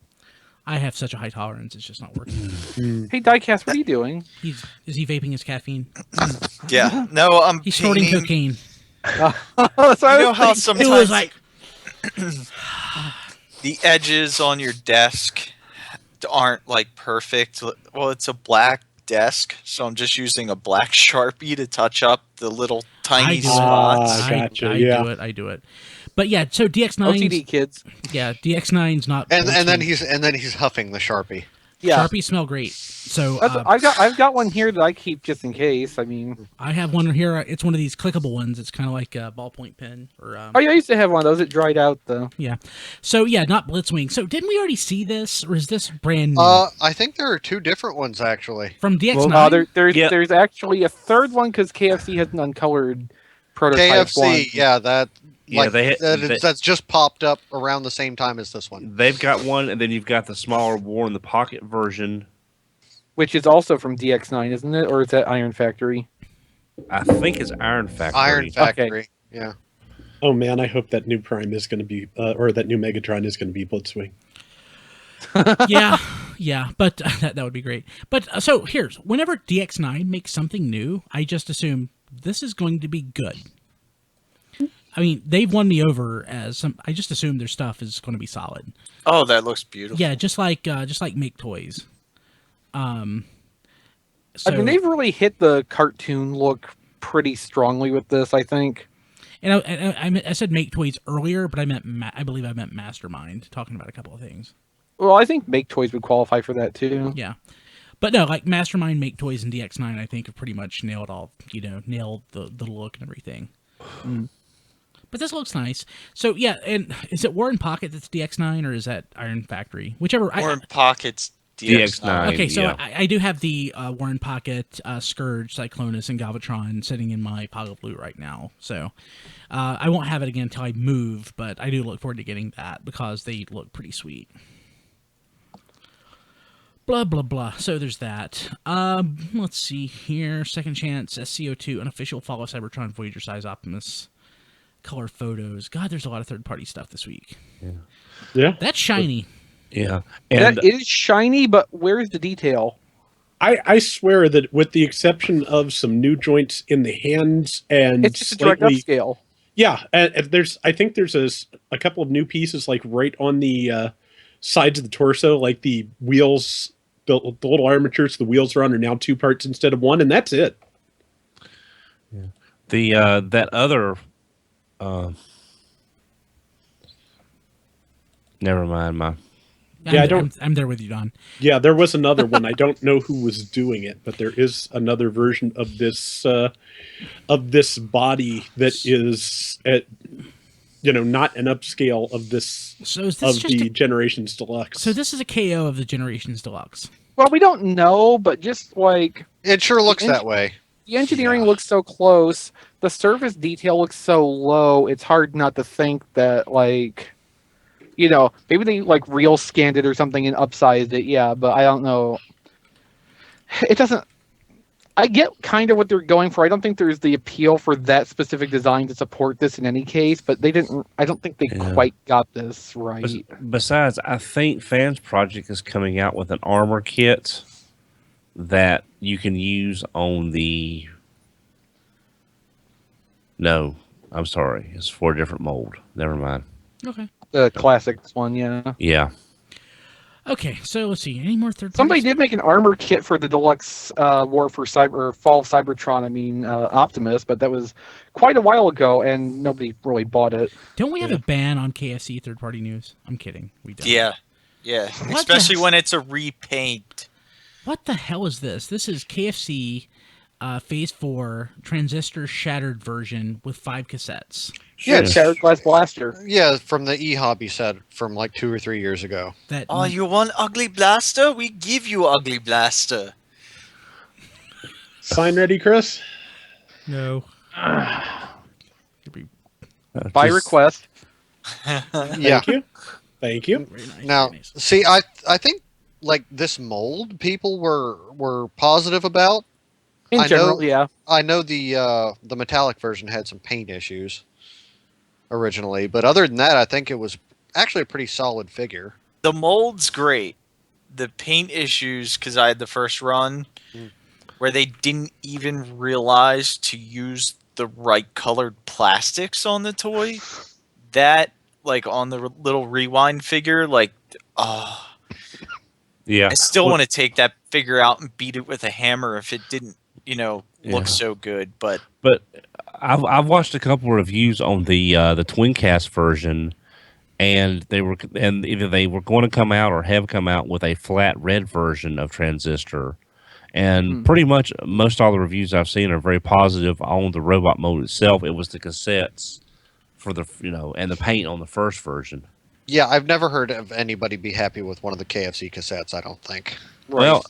I have such a high tolerance; it's just not working. Hey, Diecast, what are you doing? Is he vaping his caffeine? Yeah. No, I'm He's snorting cocaine. You know how sometimes It was like the edges on your desk aren't like perfect. Well, it's a black desk, so I'm just using a black Sharpie to touch up the little tiny spots. Gotcha. I do it. But yeah, so DX9 OCD kids. Yeah, DX9's not. And then he's huffing the Sharpie. Yeah, Sharpies smell great. So I've got one here that I keep just in case. I mean, I have one here. It's one of these clickable ones. It's kind of like a ballpoint pen. Or oh yeah, I used to have one of those. It dried out though. Yeah. So yeah, not Blitzwing. So didn't we already see this, or is this brand new? I think there are two different ones actually. From DX9. There's actually a third one because KFC has an uncolored prototype KFC, one. yeah, Yeah, that's just popped up around the same time as this one. They've got one, and then you've got the smaller War in the Pocket version, which is also from DX9, isn't it? Or is that Iron Factory? I think it's Iron Factory. Iron Factory, Okay. yeah. Oh man, I hope that new Prime is going to be, or that new Megatron is going to be Blitzwing. yeah, but that would be great. But so whenever DX9 makes something new, I just assume this is going to be good. I mean, they've won me over as some. I just assume their stuff is going to be solid. Oh, that looks beautiful. Yeah, just like Make Toys. So, I mean, they've really hit the cartoon look pretty strongly with this, I think. And I said Make Toys earlier, but I believe I meant Mastermind, talking about a couple of things. Well, I think Make Toys would qualify for that too. Yeah. But no, like Mastermind, Make Toys, and DX9, I think have pretty much nailed nailed the look and everything. But this looks nice. So yeah, and is it Warren Pocket that's DX9 or is that Iron Factory? Whichever. Warren Pocket's DX9. Okay, so yeah. I do have the Warren Pocket, Scourge, Cyclonus, and Galvatron sitting in my pile of loot right now. So I won't have it again until I move, but I do look forward to getting that because they look pretty sweet. Blah, blah, blah. So there's that. Let's see here. Second Chance, SCO2, unofficial Follow Cybertron Voyager Size Optimus. Color photos. God, there's a lot of third-party stuff this week. Yeah. That's shiny. Yeah. And That is shiny, but where's the detail? I swear that with the exception of some new joints in the hands and It's just a direct upscale. yeah, and I think there's a couple of new pieces like right on the sides of the torso, like the wheels, the little armatures the wheels are on are now 2 parts instead of 1, and that's it. the that other never mind. Yeah, I'm there with you, Don. Yeah, there was another one. I don't know who was doing it, but there is another version of this body that is at not an upscale of this So is this of just the Generations Deluxe. So this is a KO of the Generations Deluxe. Well, we don't know, but just like It sure looks that way. the engineering looks so close, the surface detail looks so low, it's hard not to think that, like, maybe they, like, real scanned it or something and upsized it, yeah, but I don't know. It doesn't... I get kind of what they're going for. I don't think there's the appeal for that specific design to support this in any case, but they didn't... I don't think they quite got this right. Besides, I think Fans Project is coming out with an armor kit that you can use on the... No, I'm sorry. It's for a different mold. Never mind. Okay. The classics one, yeah. Yeah. Okay, so let's see. Any more third? Somebody did make an armor kit for the deluxe War for Fall of Cybertron. Optimus, but that was quite a while ago, and nobody really bought it. Don't we have a ban on KFC third-party news? I'm kidding. We don't. Yeah. Especially when it's a repaint. What the hell is this? This is KFC Phase 4 Transistor Shattered version with 5 cassettes. Yeah, Shattered Glass Blaster. Yeah, from the E-Hobby set from like 2 or 3 years ago. Oh, you want Ugly Blaster? We give you Ugly Blaster. Sign ready, Chris? No. By request. Yeah. Thank you. Very nice, Now, very nice. see, I think like this mold people were positive about. In general, yeah. I know the metallic version had some paint issues originally, but other than that, I think it was actually a pretty solid figure. The mold's great. The paint issues, because I had the first run where they didn't even realize to use the right colored plastics on the toy. That, like on the little rewind figure, like, Yeah. I still want to take that figure out and beat it with a hammer if it didn't, look so good. But I've watched a couple of reviews on the Twincast version, and either they were going to come out or have come out with a flat red version of Transistor, and pretty much most all the reviews I've seen are very positive on the robot mode itself. It was the cassettes for the and the paint on the first version. Yeah, I've never heard of anybody be happy with one of the KFC cassettes. I don't think. Well,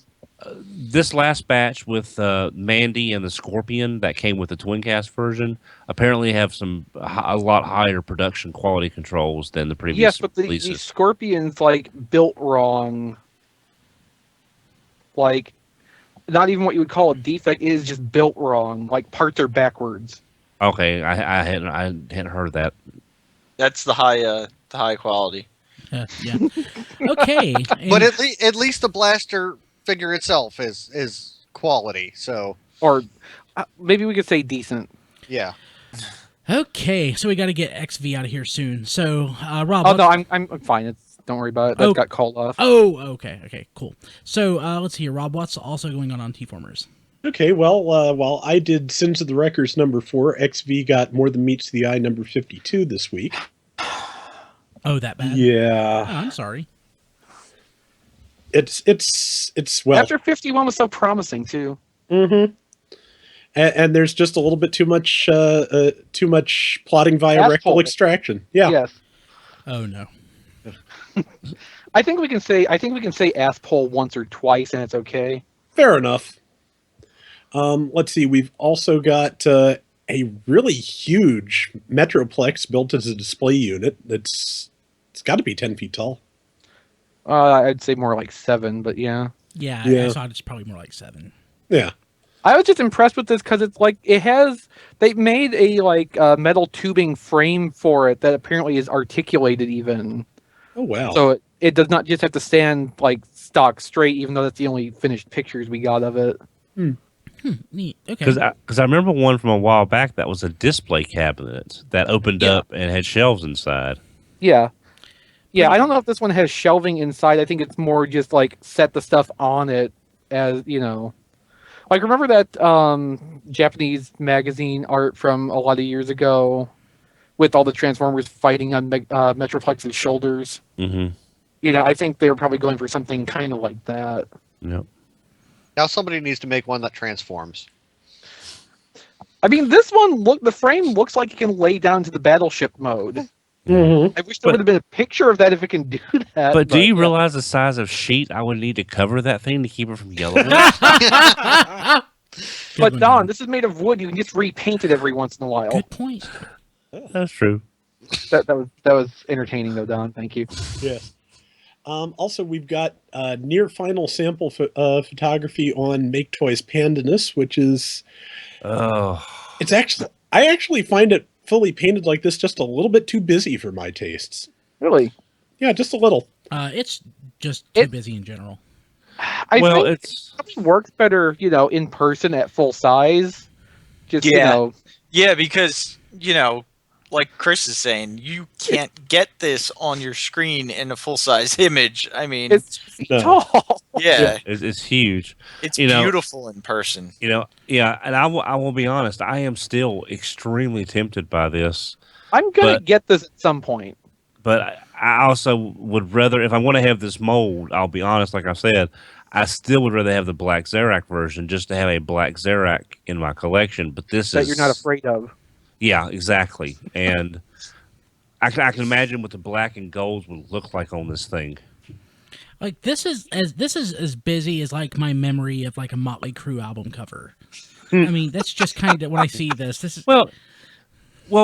this last batch with Mandy and the Scorpion that came with the Twincast version apparently have a lot higher production quality controls than the previous Yes, but the releases. Scorpion's like built wrong. Like, not even what you would call a defect, it is just built wrong. Like, parts are backwards. Okay, I hadn't heard that. that's the high quality. Yeah. Okay. But at least the blaster figure itself is quality. So Or maybe we could say decent. yeah. Okay, so we got to get XV out of here soon. So, Rob. Oh no, I'm fine. Don't worry about it. That got called off. Oh, okay, cool. So let's see here, Rob. What's also going on T-Formers? Okay, well, while I did Sins of the Wreckers #4, XV got More Than Meets the Eye #52 this week. Oh, that bad? Yeah. Oh, I'm sorry. It's well. After 51 was so promising too. Mm-hmm. And there's just a little bit too much plotting via rectal extraction. Yeah. Yes. Oh no. I think we can say asshole once or twice and it's okay. Fair enough. Let's see. We've also got a really huge Metroplex built as a display unit. It's got to be 10 feet tall. I'd say more like 7, but yeah. Yeah, I thought it's probably more like 7. Yeah. I was just impressed with this because it's like they made a metal tubing frame for it that apparently is articulated even. Oh wow! So it does not just have to stand like stock straight, even though that's the only finished pictures we got of it. Neat. Okay. Because I remember one from a while back that was a display cabinet that opened up and had shelves inside. Yeah. Yeah, I don't know if this one has shelving inside. I think it's more just like set the stuff on it as, Like, remember that Japanese magazine art from a lot of years ago with all the Transformers fighting on Metroplex's shoulders? Mm-hmm. I think they were probably going for something kind of like that. Yep. Now somebody needs to make one that transforms. I mean, this one, the frame looks like it can lay down to the battleship mode. Mm-hmm. I wish there would have been a picture of that if it can do that. But do you realize the size of sheet I would need to cover that thing to keep it from yellowing? But Don, this is made of wood. You can just repaint it every once in a while. Good point. That's true. That was entertaining, though, Don. Thank you. Yes. Also, we've got near final sample photography on Make Toys Pandanus, which is I actually find it fully painted like this just a little bit too busy for my tastes. Really? Yeah, just a little. It's just too busy in general. I think it probably works better, in person at full size. Just Yeah, because like Chris is saying, you can't get this on your screen in a full-size image. I mean, it's tall. Yeah, it's huge. It's beautiful in person. Yeah, and I will be honest. I am still extremely tempted by this. I'm gonna get this at some point. But I also would rather, if I want to have this mold, I'll be honest, like I said, I still would rather have the Black Zarak version just to have a Black Zarak in my collection. But this that you're not afraid of. Yeah, exactly. And I can imagine what the black and gold would look like on this thing. Like this is as busy as like my memory of like a Motley Crue album cover. I mean, that's just kind of when I see this. This is well,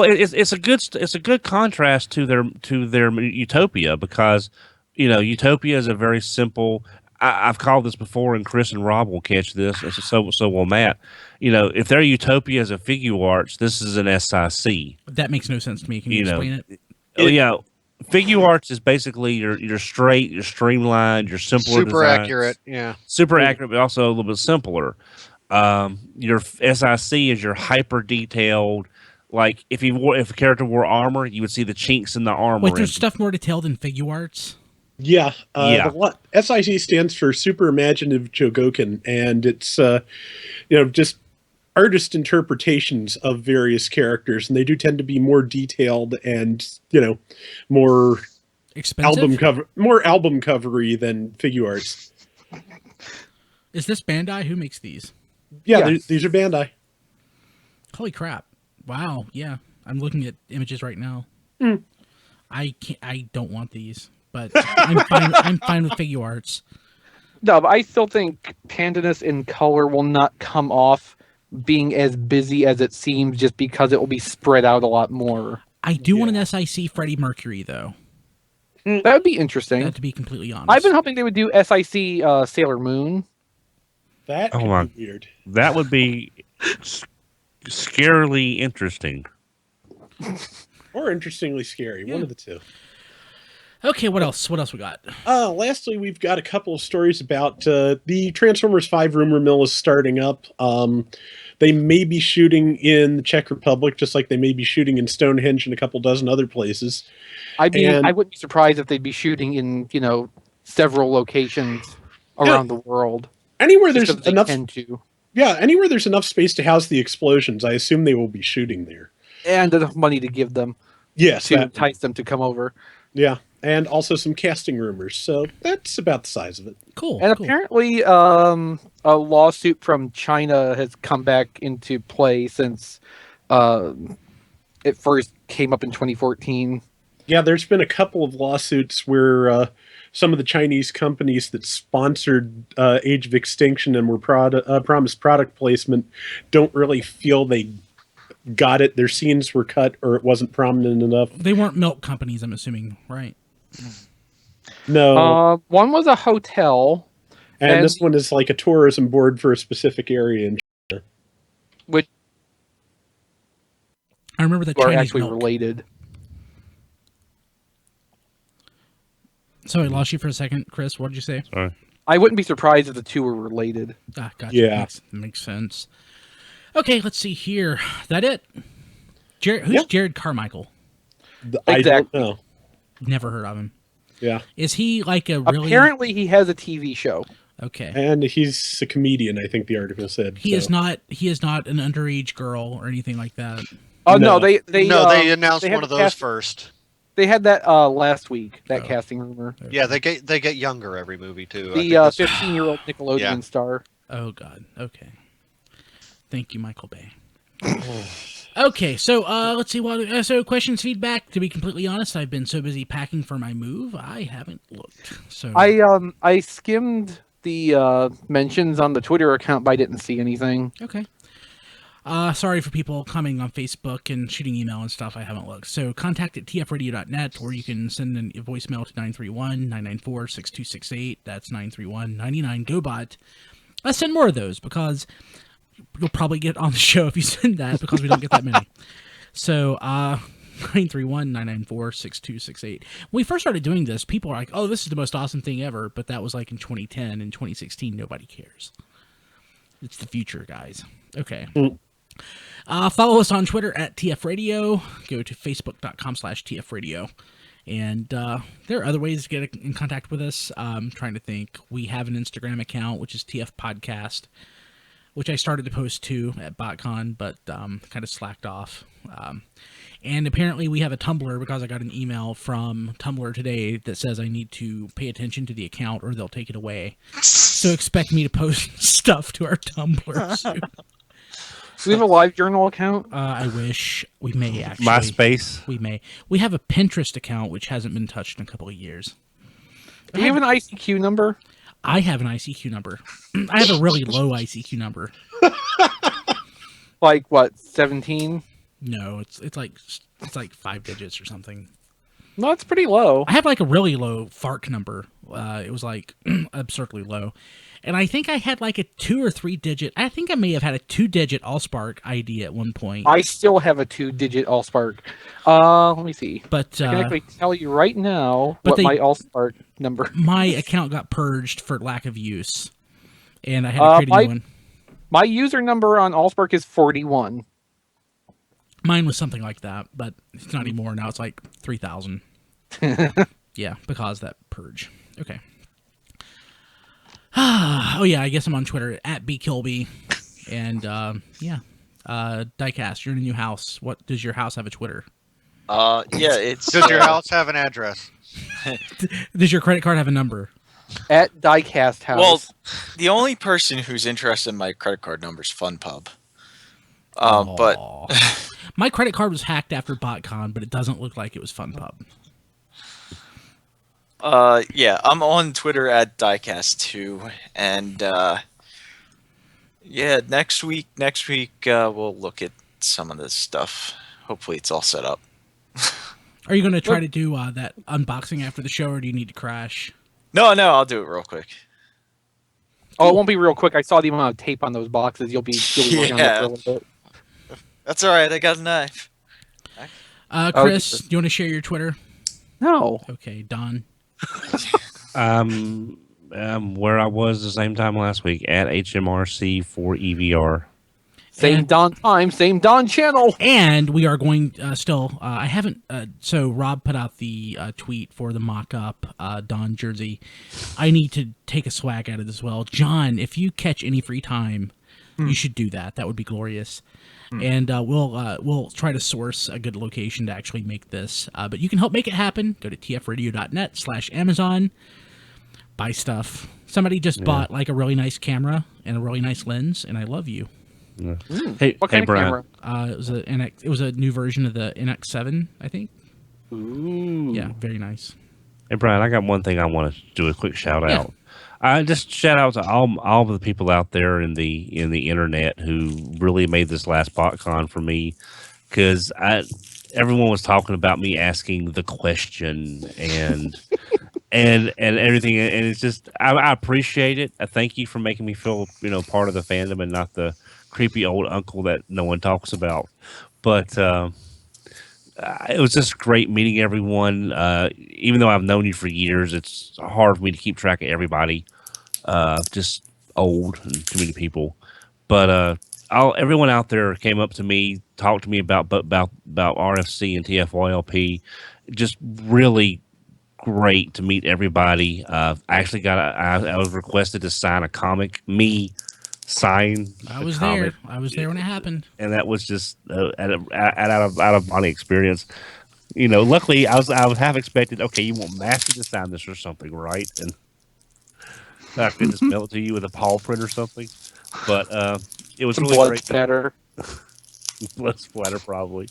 it's a good contrast to their Utopia because Utopia is a very simple. I've called this before, and Chris and Rob will catch this. So will Matt. If their Utopia is a figure arts, this is an SIC. That makes no sense to me. Can you explain it? Oh yeah, figure arts is basically you're straight, you're streamlined, you're simpler, super designs, accurate. Yeah, super accurate, but also a little bit simpler. Your SIC is your hyper detailed. Like if a character wore armor, you would see the chinks in the armor. Wait, there's stuff more detailed than figure arts. Yeah. SIC stands for Super Imaginative Chogokin, and it's just artist interpretations of various characters, and they do tend to be more detailed and more expensive, more album covery than figure arts. Is this Bandai? Who makes these? Yeah, these are Bandai. Holy crap! Wow. Yeah, I'm looking at images right now. I don't want these. But I'm fine with figure arts. No, but I still think Pandanus in color will not come off being as busy as it seems just because it will be spread out a lot more. I do want an SIC Freddie Mercury, though. That would be interesting. That, to be completely honest. I've been hoping they would do SIC Sailor Moon. That could be weird. That would be scarily interesting. Or interestingly scary. One of the two. Okay, what else? What else we got? Lastly, we've got a couple of stories about the Transformers 5 rumor mill is starting up. They may be shooting in the Czech Republic, just like they may be shooting in Stonehenge and a couple dozen other places. I mean, And- I wouldn't be surprised if they'd be shooting in, several locations around the world. Anywhere just there's 'cause they enough, tend to. yeah, anywhere there's enough space to house the explosions, I assume they will be shooting there. And enough money to give them Yes, to that, entice them to come over. yeah, and also some casting rumors. So that's about the size of it. Cool. And cool. apparently, a lawsuit from China has come back into play since it first came up in 2014. Yeah, there's been a couple of lawsuits where some of the Chinese companies that sponsored Age of Extinction and were promised product placement don't really feel they got it. Their scenes were cut or it wasn't prominent enough. They weren't milk companies, I'm assuming, right? No, One was a hotel, and this one is like a tourism board for a specific area. which I remember the are Chinese actually milk. related. So I lost you for a second, Chris. What did you say? Sorry. I wouldn't be surprised if the two were related. Ah, gotcha. Yeah. Makes sense. Okay, let's see here. That it? Who's Yeah. Jared Carmichael? I don't Exactly. know. Never heard of him. Yeah, Is he like a really... Apparently, he has a TV show. Okay. and he's a comedian. I think the article said He is not an underage girl or anything like that. Oh No. no, they They announced they had one of the those cast- first. They had that last week. That Oh. casting rumor. Yeah, they get younger every movie too. I think The that's- 15-year-old Nickelodeon Yeah. star. Oh God. Okay. Thank you, Michael Bay. Okay, so let's see what. So questions, feedback. To be completely honest, I've been so busy packing for my move, I haven't looked. So I skimmed the mentions on the Twitter account, but I didn't see anything. okay. Sorry for people commenting on Facebook and shooting email and stuff. I haven't looked. So contact at tfradio.net, or you can send a voicemail to 931-994-6268. That's 931-99-GOBOT. Let's send more of those because you'll probably get on the show if you send that because we don't get that many. So 931-994-6268. When we first started doing this, people are like, oh, this is the most awesome thing ever. But that was like in 2010. In 2016, nobody cares. It's the future, guys. Okay. Follow us on Twitter at TF Radio. Go to facebook.com/TF Radio. And there are other ways to get in contact with us. I'm trying to think. We have an Instagram account, which is TF Podcast, which I started to post to at BotCon, but kind of slacked off. And apparently we have a Tumblr because I got an email from Tumblr today that says I need to pay attention to the account or they'll take it away. So expect me to post stuff to our Tumblr soon. Do we have a live journal account? I wish we may actually. MySpace. We may. We have a Pinterest account which hasn't been touched in a couple of years. Do you have an ICQ number? I have an ICQ number. I have a really low ICQ number. Like what, 17? No, it's like 5 digits or something. No, it's pretty low. I have like a really low FARC number. It was like absurdly low. And I think I had like a 2 or 3 digit. I think I may have had a 2-digit Allspark ID at one point. I still have a 2-digit Allspark. Let me see. But I can actually tell you right now what my Allspark number. My account got purged for lack of use, and I had to create a new one. My user number on Allspark is 41. Mine was something like that, but it's not anymore. Now it's like 3,000. Yeah, because that purge. Okay. Oh yeah, I guess I'm on Twitter at bkilby, and yeah, Diecast. You're in a new house. What does your house have a Twitter? Yeah, it's. Does your house have an address? Does your credit card have a number? At Diecast House. Well, the only person who's interested in my credit card number is FunPub. But Aw. My credit card was hacked after BotCon, but it doesn't look like it was FunPub. yeah, I'm on Twitter at Diecast2, and yeah, next week we'll look at some of this stuff. Hopefully, it's all set up. Are you going to try to do that unboxing after the show, or do you need to crash? No, I'll do it real quick. Oh, it won't be real quick. I saw the amount of tape on those boxes. You'll be working on that for a little bit. That's all right. I got a knife. Chris, do you want to share your Twitter? No. Okay, Don. Where I was the same time last week at HMRC for EVR. Same And- Don time, same Don channel. And we are going still. I haven't. So Rob put out the tweet for the mock-up Don jersey. I need to take a swag at it as well. John, if you catch any free time, you should do that. That would be glorious. And we'll try to source a good location to actually make this. But you can help make it happen. Go to tfradio.net/Amazon. Buy stuff. Somebody just bought like a really nice camera and a really nice lens, and I love you. Yeah. What kind of Brian. camera? It was a NX. It was a new version of the NX7, I think. Ooh. Yeah, very nice. Hey Brian, I got one thing I want to do a quick shout out. I just shout out to all of the people out there in the internet who really made this last BotCon for me, because everyone was talking about me asking the question and and everything, and it's just I appreciate it. I thank you for making me feel part of the fandom and not the creepy old uncle that no one talks about. But it was just great meeting everyone. Even though I've known you for years, it's hard for me to keep track of everybody. Just old and too many people. But everyone out there came up to me, talked to me about RFC and TFYLP. Just really great to meet everybody. I actually I was requested to sign a comic. Sign. I was there. I was there when it happened. And that was just out of body experience. Luckily I was half expected. Okay, you want Massey to sign this or something, right? And I could just mail it to you with a paw print or something. But it was Some really blood great. spatter. Blood splatter, probably.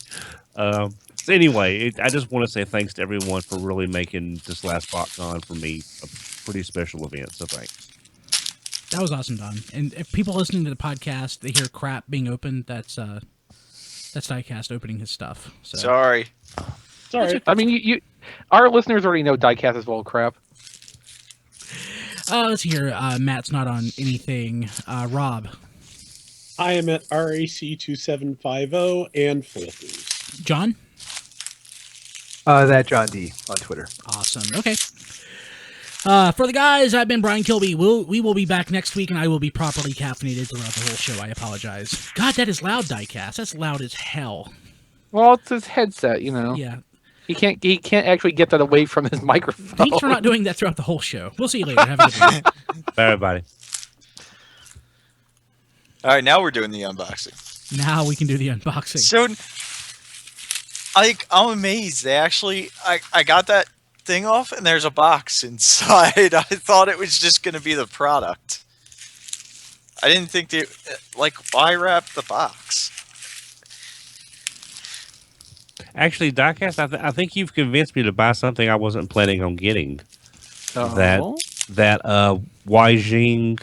So anyway, I just want to say thanks to everyone for really making this last BotCon for me a pretty special event. So thanks. That was awesome, Don. And if people listening to the podcast, they hear crap being opened, that's Diecast opening his stuff. So. Sorry. Sorry. I mean, you our listeners already know Diecast is well crap. Let's see here. Matt's not on anything. Rob. I am at RAC2750 and Filters. John? That John D on Twitter. Awesome. Okay. For the guys, I've been Brian Kilby. We will be back next week, and I will be properly caffeinated throughout the whole show. I apologize. God, that is loud, Diecast. That's loud as hell. Well, it's his headset, Yeah. He can't actually get that away from his microphone. Thanks for not doing that throughout the whole show. We'll see you later. Have a good one. Bye, everybody. All right, now we're doing the unboxing. Now we can do the unboxing. So, I'm amazed. They actually, I got that thing off, and there's a box inside. I thought it was just going to be the product. I didn't think they, why wrap the box? Actually, Diecast, I think you've convinced me to buy something I wasn't planning on getting. Oh. That Weijing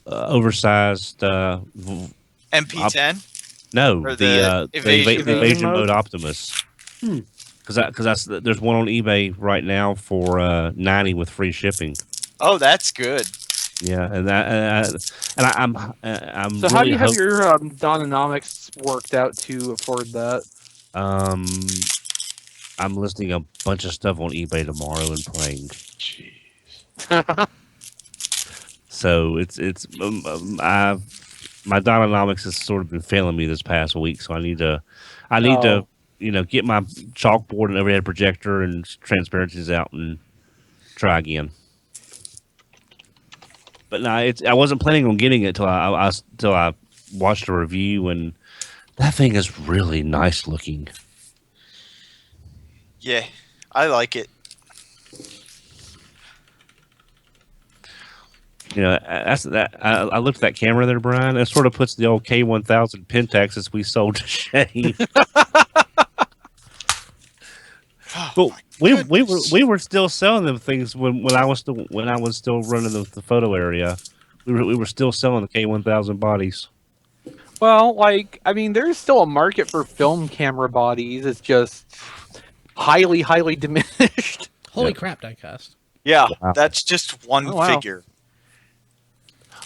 oversized MP10? no, Or the the Evasion mode? mode Optimus. Because there's one on eBay right now for 90 with free shipping. Oh, that's good. Yeah, and I'm So how do you have your Dononomics worked out to afford that? I'm listing a bunch of stuff on eBay tomorrow and playing. Jeez. So my Dononomics has sort of been failing me this past week, so I need to get my chalkboard and overhead projector and transparencies out and try again. But no, I wasn't planning on getting it till I watched a review, and that thing is really nice looking. Yeah, I like it. I looked at that camera there, Brian. It sort of puts the old K1000 Pentaxes we sold to shame. But we were still selling them things when I was still running the photo area. We were still selling the K1000 bodies. Well, there's still a market for film camera bodies. It's just highly, highly diminished. Holy crap, Diecast. Yeah, Wow. that's just one Oh, wow. figure.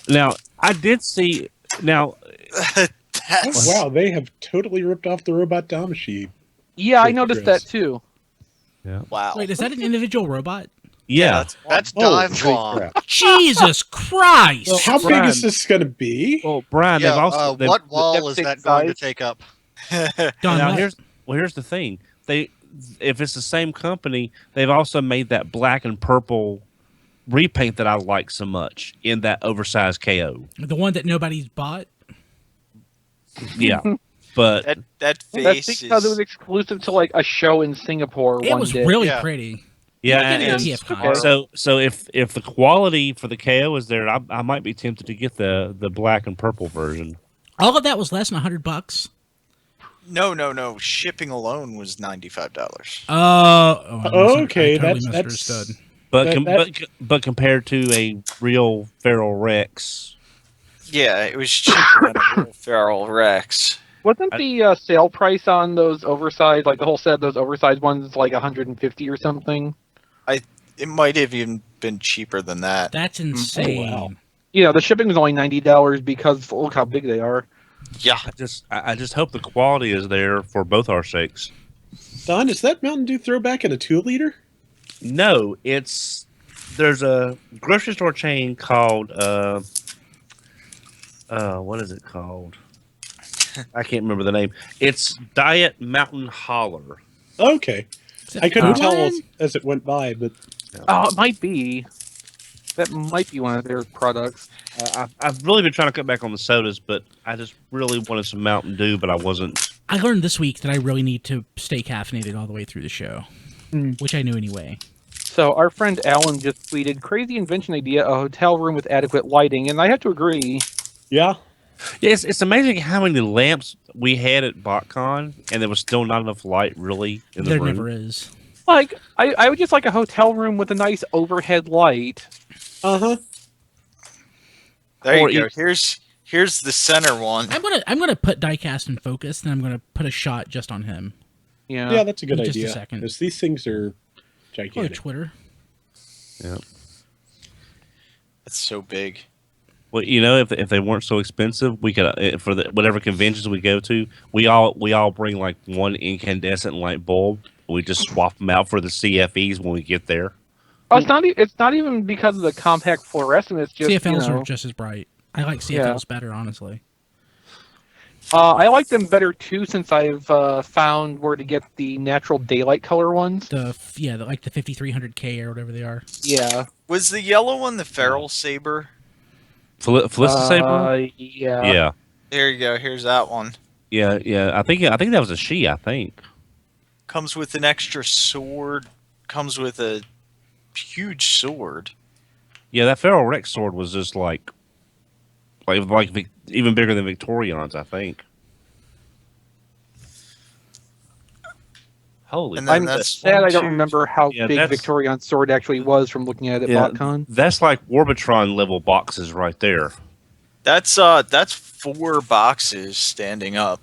Now I did see That's, Wow, they have totally ripped off the robot Damashi. Yeah, I Good noticed Chris. that too. Wow. Wait, is that an individual robot? Yeah. That's Oh, dive great bomb. crap. Jesus Christ! Well, how big Brian. is this going to be? Well, Brian, Yeah, they've also what wall is F6 that going to size? take up? Don, now what? here's the thing. If it's the same company, they've also made that black and purple repaint that I like so much in that oversized KO. The one that nobody's bought? Yeah. But that That's face because it was is. exclusive to like a show in Singapore It one was day. really Yeah. pretty. yeah, Get it at and TFCon. so if the quality for the KO is there, I might be tempted to get the black and purple version. All of that was less than $100. No. Shipping alone was $95. Okay, I totally that's misunderstood. But compared to a real Feral Rex, Yeah, it was cheaper than a real Feral Rex. Wasn't the sale price on those oversized, like the whole set of those oversized ones, like 150 or something? It might have even been cheaper than that. That's insane. wow. You know, the shipping was only $90 because look how big they are. Yeah. I just hope the quality is there for both our sakes. Don, is that Mountain Dew throwback in a 2-liter? No, there's a grocery store chain called what is it called? I can't remember the name. It's Diet Mountain Holler. Okay. Is it I couldn't Food tell Lion? as it went by, but Oh, it might be. That might be one of their products. I've really been trying to cut back on the sodas, but I just really wanted some Mountain Dew, but I wasn't. I learned this week that I really need to stay caffeinated all the way through the show, which I knew anyway. So our friend Alan just tweeted, crazy invention idea, a hotel room with adequate lighting. And I have to agree. yeah. Yeah, it's amazing how many lamps we had at BotCon, and there was still not enough light really in the There room. never is. Like, I would just like a hotel room with a nice overhead light. Uh-huh. There Or you go. Here's the center one. I'm gonna put diecast in focus, and I'm gonna put a shot just on him. Yeah. Yeah, that's a good In just a idea. second. Because these things are Or gigantic. Twitter. Yeah. It's so big. Well, you know, if they weren't so expensive, we could for whatever conventions we go to, we all bring like one incandescent light bulb. We just swap them out for the CFEs when we get there. Oh, it's not even because of the compact fluorescent. It's just CFLs you know, are just as bright. I like CFLs Yeah. better, honestly. I like them better too since I've found where to get the natural daylight color ones. Like the 5300K or whatever they are. Yeah. Was the yellow one the Feral Saber? Felicity Saber? Yeah. Yeah. There you go. Here's that one. Yeah. I think that was a she. I think. Comes with an extra sword. Comes with a huge sword. Yeah, that Feral Rex sword was just like even bigger than Victorion's, I think. Holy! And then I'm that's sad one, I don't two- remember how Yeah, big that's- Victorion's sword actually was from looking at it at BotCon. That's like Warbitron level boxes right there. That's 4 boxes standing up.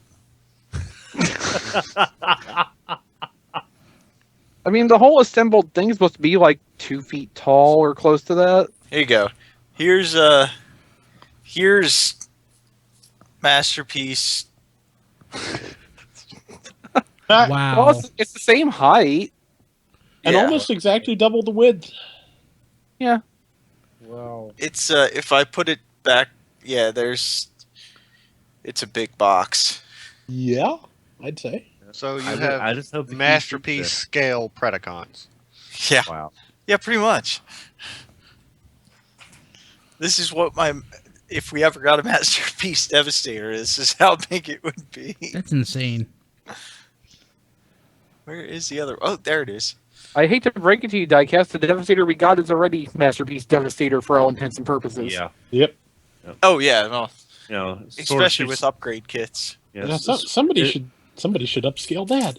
I mean, the whole assembled thing is supposed to be like 2 feet tall or close to that. Here you go. Here's Masterpiece. Wow. Well, it's the same height. And Yeah. almost exactly double the width. Yeah. Wow. It's if I put it back, yeah, it's a big box. Yeah, I'd say. So you I have just hope the masterpiece scale Predacons. Yeah. Wow. Yeah, pretty much. This is what if we ever got a Masterpiece Devastator, this is how big it would be. That's insane. Where is the other? Oh, there it is. I hate to break it to you, Diecast. The Devastator we got is already Masterpiece Devastator for all intents and purposes. Yeah. Yep. Oh yeah, well, You know, sort of especially shoots- with upgrade kits. yeah, Yeah, so- somebody it- should upscale that.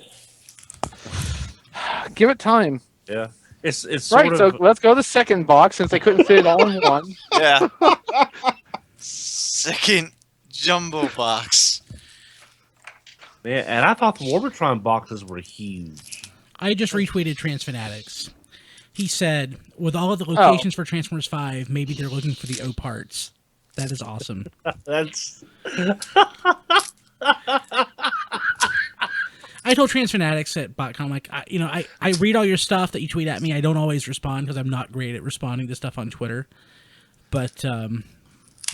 Give it time. Yeah. It's Right, sort so of let's go to the second box since I couldn't fit it all in one. Yeah. Second jumbo box. yeah, and I thought the Warbitron boxes were huge. I just retweeted Transfanatics. He said, with all of the locations for Transformers 5, maybe they're looking for the O parts. That is awesome. That's I I told Trans Fanatics at BotCon, like, I read all your stuff that you tweet at me. I don't always respond because I'm not great at responding to stuff on Twitter. But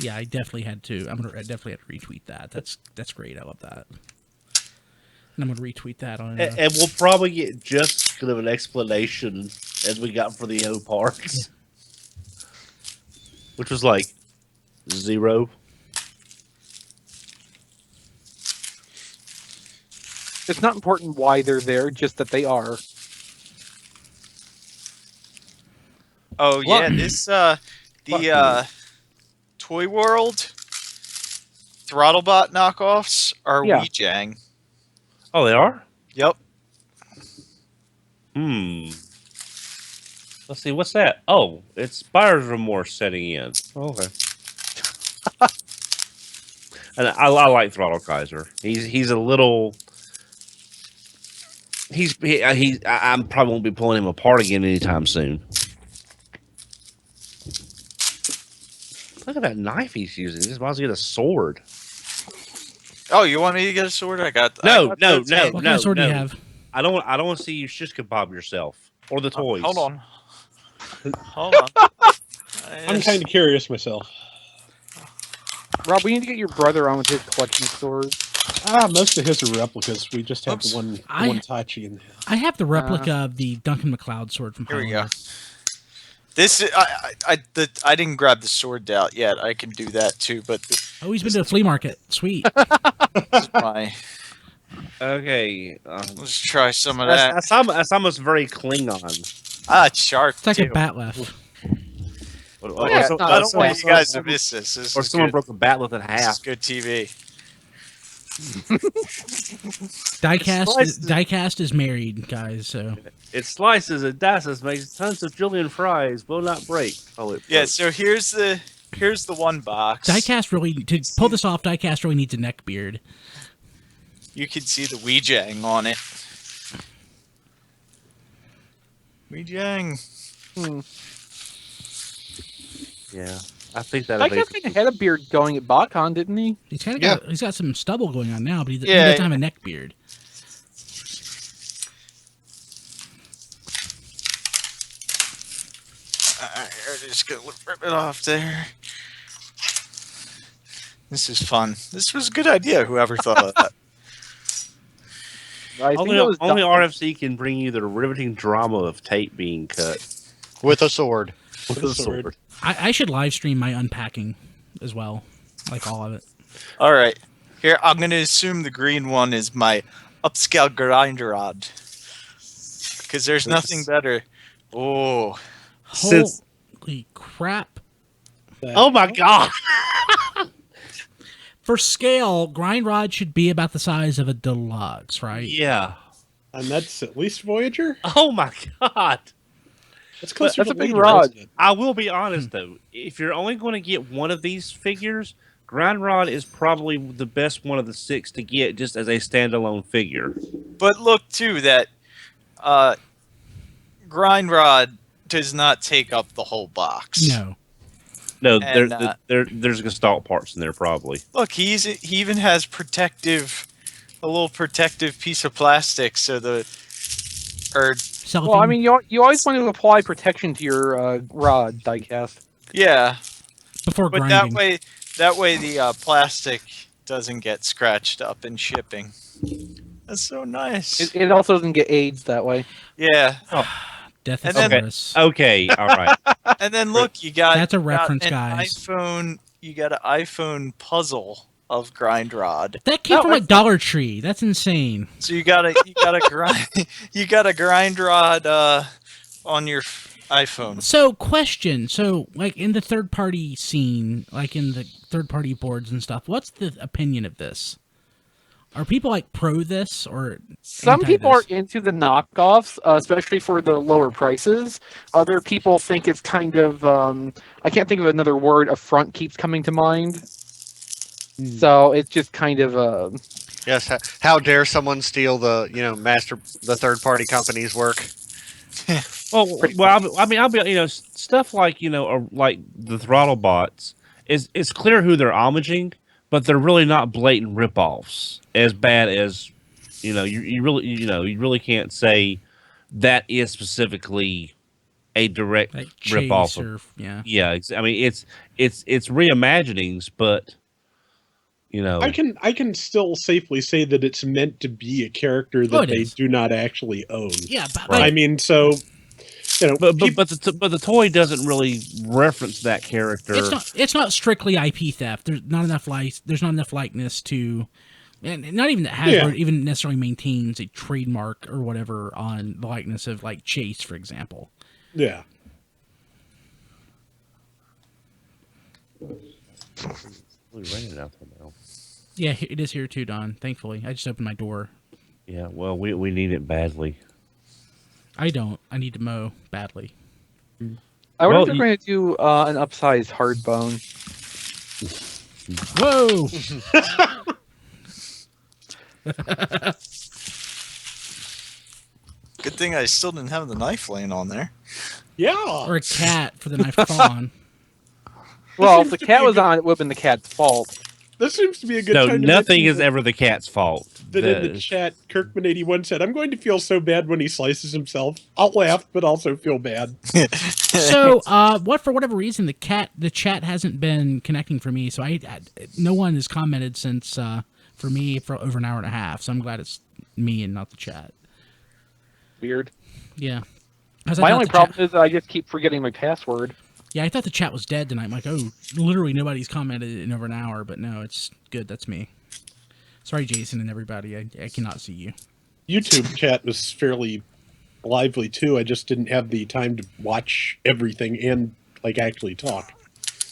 yeah, I definitely had to. I definitely had to retweet that. That's great. I love that. And I'm gonna retweet that on. And we'll probably get just as good of an explanation as we got for the O parts, which was like 0. It's not important why they're there, just that they are. Oh yeah, this the Toy World Throttlebot knockoffs are Yeah. Weejang. Oh, they are. Yep. Let's see, what's that? Oh, it's buyer's remorse setting in. Oh, okay. And I like Throttle Kaiser. He's a little. I'm probably won't be pulling him apart again anytime soon. Look at that knife he's using. He's about to get a sword. Oh, you want me to get a sword? I got. No. what kind of sword do you have? I don't want to see you shish kebab yourself or the toys. Hold on. Hold on. I'm kind of curious myself. Rob, we need to get your brother on with his collection of swords. Most of his are replicas. We just have Oops. the one Tachi in the house. I have the replica of the Duncan MacLeod sword from Here we Highlander. go. This I didn't grab the sword out yet. I can do that too, but Oh, he's been to the flea market. Sweet. this is my. Okay. Let's try some of that. That's almost very Klingon. It's sharp It's like too. a bat left. Yeah, Or I don't want you guys to miss this. This or is someone good. broke a batleth in This half. is good TV. Diecast is married, guys. So It slices and dices, makes tons of Julian fries, will not break. Oh, it Yeah. broke. So here's the one box. Diecast really to pull this off. Diecast really needs a neck beard. You can see the Weejang on it. Weejang. Yeah, I think that. I guess he had a beard going at BotCon, didn't he? He's kind of Yeah. got he's got some stubble going on now, but he Yeah, doesn't have a neck beard. I'm just gonna rip it off there. This is fun. This was a good idea. Whoever thought of that. I think Only, that was only Dun- RFC can bring you the riveting drama of tape being cut with a sword. with a a sword. sword. I should live stream my unpacking as well, like all of it. All right. Here, I'm gonna assume the green one is my upscale grind rod. Because there's nothing better. Oh, Since- Holy crap! Oh my god! For scale, grind rod should be about the size of a deluxe, right? Yeah. And that's at least Voyager? Oh my god! That's closer That's to a big Leader, rod. isn't it? I will be honest though, if you're only going to get one of these figures, Grind Rod is probably the best one of the 6 to get just as a standalone figure. but look too that grind rod does not take up the whole box. No. No, And, there's Gestalt parts in there probably. Look, he even has a little protective piece of plastic, so Cellophane. Well, I mean, you always want to apply protection to your rod diecast. yeah. before But grinding. that way the plastic doesn't get scratched up in shipping. That's so nice. It also doesn't get AIDS that way. Yeah. Death and is then- Cerberus. Okay, all right. And then look, you got That's a you got reference, an guys. iPhone. You got an iPhone puzzle of grind rod. That came No, from like Dollar Tree. That's insane. So you got a grind rod on your iPhone. So, question. So, like in the third party scene, like in the third party boards and stuff, what's the opinion of this? Are people like pro this or Some anti people are this? into the knockoffs, especially for the lower prices. Other people think it's kind of, I can't think of another word, affront keeps coming to mind. So it's just kind of, Yes. How dare someone steal the third party company's work? I'll be stuff like like the throttle bots is it's clear who they're homaging, but they're really not blatant ripoffs as bad as you really can't say that is specifically a direct Like rip off Chase of. or yeah. Yeah, I mean it's reimaginings, but I can still safely say that it's meant to be a character Oh, that it they is. do not actually own. Yeah, but Right. I mean, so but peop- the toy doesn't really reference that character. it's not strictly IP theft. There's not enough likeness to, and not even that Hasbro even necessarily maintains a trademark or whatever on the likeness of like Chase, for example. yeah. We ran it out there now. Yeah, it is here too, Don. Thankfully, I just opened my door. Yeah, well, we need it badly. I don't. I need to mow badly. I wonder Well, if they're going to do an upsized hard bone. Whoa! Good thing I still didn't have the knife laying on there. Yeah. Or a cat for the knife to fall on. Well, if seems the to cat be a was good- on, it would have been the cat's fault. This seems to be a good No, time to nothing mention is ever the cat's fault. that in the chat, Kirkman81 said, I'm going to feel so bad when he slices himself. I'll laugh, but also feel bad. So, for whatever reason, the chat hasn't been connecting for me. So no one has commented since for me for over an hour and a half. So I'm glad it's me and not the chat. Weird. Yeah. 'Cause I My thought only the problem chat- is that I just keep forgetting my password. Yeah, I thought the chat was dead tonight. I'm like, oh, literally nobody's commented in over an hour. But no, it's good. That's me. Sorry, Jason and everybody. I cannot see you. YouTube chat was fairly lively too. I just didn't have the time to watch everything and like actually talk,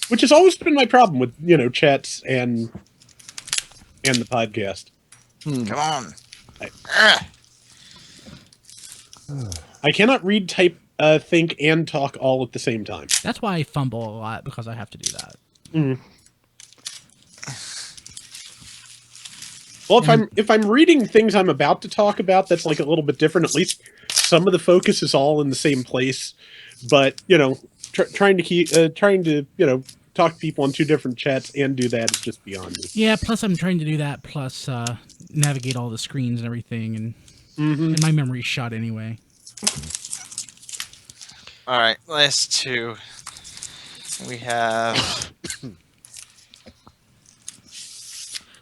which has always been my problem with chats and the podcast. Come on. I cannot read, type, think, and talk all at the same time. That's why I fumble a lot, because I have to do that. Well, if I'm reading things I'm about to talk about, that's like a little bit different. At least some of the focus is all in the same place. But trying to talk to people on two different chats and do that is just beyond me. Yeah, plus I'm trying to do that, plus navigate all the screens and everything, and my memory's shot anyway. All right, last two. We have.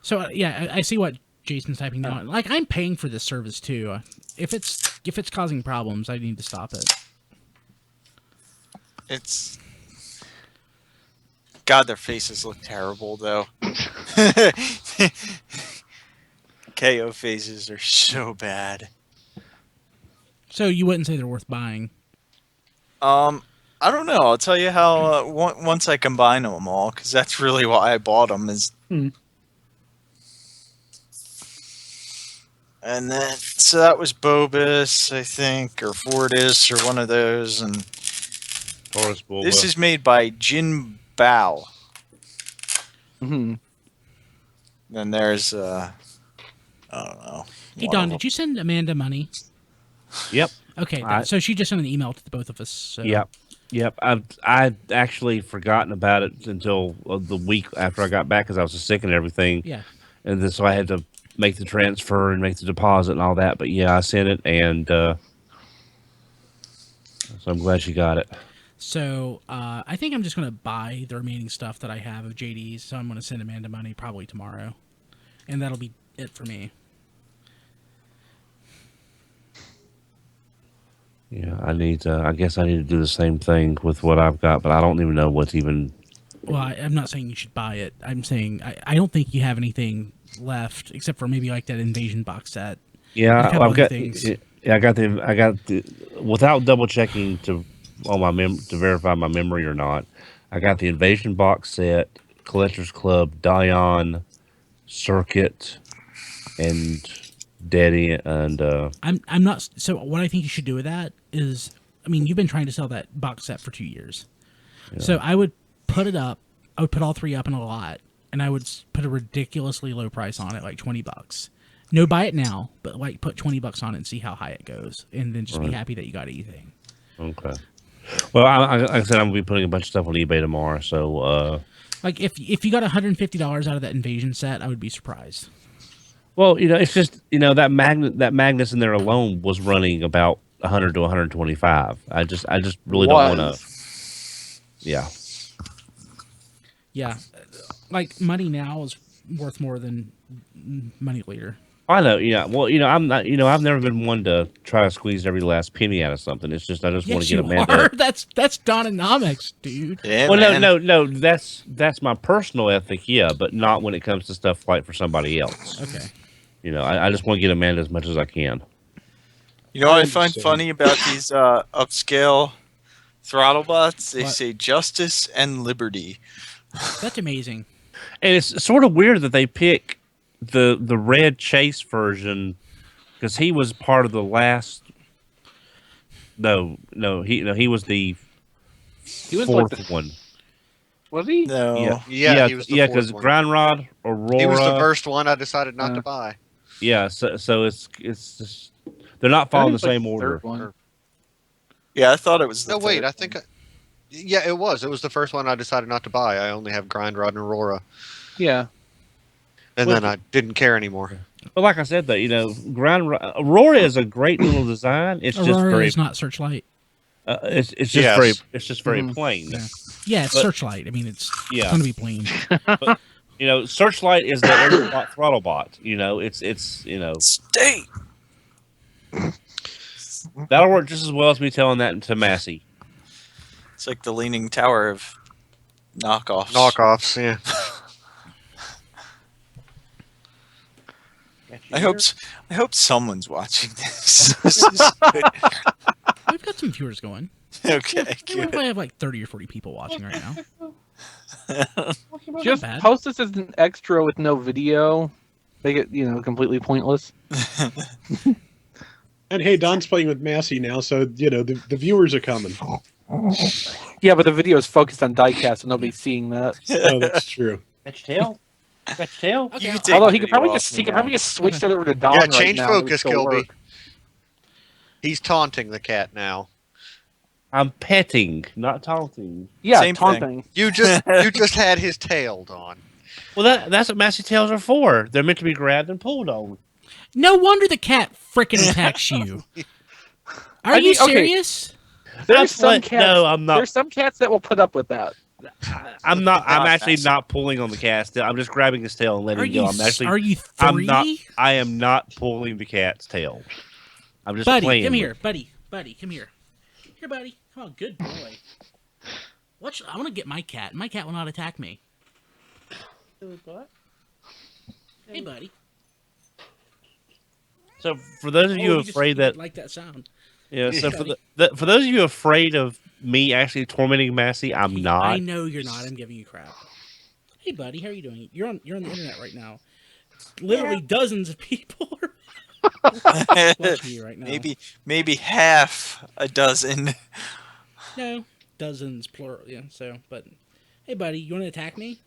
So yeah, I see what Jason's typing down. Like, I'm paying for this service too. If it's causing problems, I need to stop it. It's. God, their faces look terrible though. KO faces are so bad. So you wouldn't say they're worth buying? I don't know. I'll tell you how once I combine them all, because that's really why I bought them. And then, so that was Bobus, I think, or Fortis, or one of those. And Taurus Bulba. this is made by Jin Bao. Mm-hmm. Then there's, I don't know. Hey one Don, of did you send Amanda money? Yep. Okay, I- so she just sent an email to the both of us. So. Yep. I'd actually forgotten about it until the week after I got back because I was sick and everything. Yeah. And then so I had to make the transfer and make the deposit and all that. But yeah, I sent it, and so I'm glad she got it. So I think I'm just going to buy the remaining stuff that I have of JD's. So I'm going to send Amanda money probably tomorrow, and that'll be it for me. Yeah, I guess I need to do the same thing with what I've got, but I don't even know what's even. Well, I'm not saying you should buy it. I'm saying I don't think you have anything left except for maybe like that Invasion box set. Yeah, a couple I've other got. things. Yeah, I got the without double checking to verify my memory or not. I got the Invasion box set, Collectors Club, Dion, Circuit, and Daddy, and I'm not. So what I think you should do with that is, I mean, you've been trying to sell that box set for 2 years. Yeah. So I would put it up. I would put all three up in a lot, and I would put a ridiculously low price on it, like $20. No, buy it now, but like put $20 on it and see how high it goes, and then just be happy that you got anything. Okay. Well, like I said, I'm gonna be putting a bunch of stuff on eBay tomorrow. So, like if you got $150 out of that Invasion set, I would be surprised. Well, it's just that Magnus in there alone was running about 100 to 125. I just really don't want to. Yeah. Yeah, like money now is worth more than money later. I know. Yeah. Well, I'm not. I've never been one to try to squeeze every last penny out of something. It's just I just want to get Amanda. That's Dononomics, dude. Yeah, Well, man. no. That's my personal ethic. Yeah, but not when it comes to stuff like for somebody else. Okay. I just want to get Amanda as much as I can. You know what I find understand. funny about these upscale throttle bots? They What? say justice and liberty. That's amazing. And it's sort of weird that they pick the red Chase version because he was part of the last. No, he was the fourth one. Was he? No. Yeah, he was the because fourth one. Grindrod, Aurora. He was the first one I decided not to buy. Yeah, so it's just they're not following the same order. Yeah, I thought it was the No, wait, third I think. Yeah, it was. It was the first one I decided not to buy. I only have Grindrod and Aurora, Yeah. and then I didn't care anymore. But like I said, though, Aurora is a great little design. It's just Aurora very, is not Searchlight. it's just Yes. very Mhm. plain. Yeah. Yeah, it's But- Searchlight. I mean, it's Yeah. going to be plain. Searchlight is the Aerobot throttle bot. It's Stay. that'll work just as well as me telling that to Massey. It's like the leaning tower of knockoffs. Knockoffs, yeah. I hope someone's watching this. This is good. We've got some viewers going. Okay, We good. probably have like 30 or 40 people watching right now. Just bad. post this as an extra with no video. Make it, completely pointless. And hey, Don's playing with Massey now, so the viewers are coming. Yeah, but the video is focused on diecast, so nobody's seeing that. Oh, that's true. Fetch tail. Fetch tail. Okay, You I'll- take Although the he could video probably off just me now. switch that over to Don Yeah, right change now. It would focus, still Kilby. work. He's taunting the cat now. I'm petting, not taunting. Yeah, Same thing. taunting. You just had his tail, Don. Well, that's what Massey tails are for. They're meant to be grabbed and pulled on. No wonder the cat frickin' attacks you. Are you okay. serious? There's some cats. No, I'm not. There's some cats that will put up with that. I'm not. I'm Not actually Massey. not pulling on the cat. Still, I'm just grabbing his tail and letting Are him go. you? I'm actually. Are you 3? I'm not. I am not pulling the cat's tail. I'm just Buddy, playing. come with here. it. Buddy, come here. Here, buddy. Come on, good boy. I want to get my cat. My cat will not attack me. Hey, buddy. So for those of you Oh, he just afraid that, like that sound. yeah. So for those of you afraid of me actually tormenting Massey, I'm not. I know you're not. I'm giving you crap. Hey, buddy, how are you doing? You're on the internet right now. Literally dozens of people are watching you right now. maybe half a dozen. No, dozens plural. Yeah. So, but hey, buddy, you want to attack me?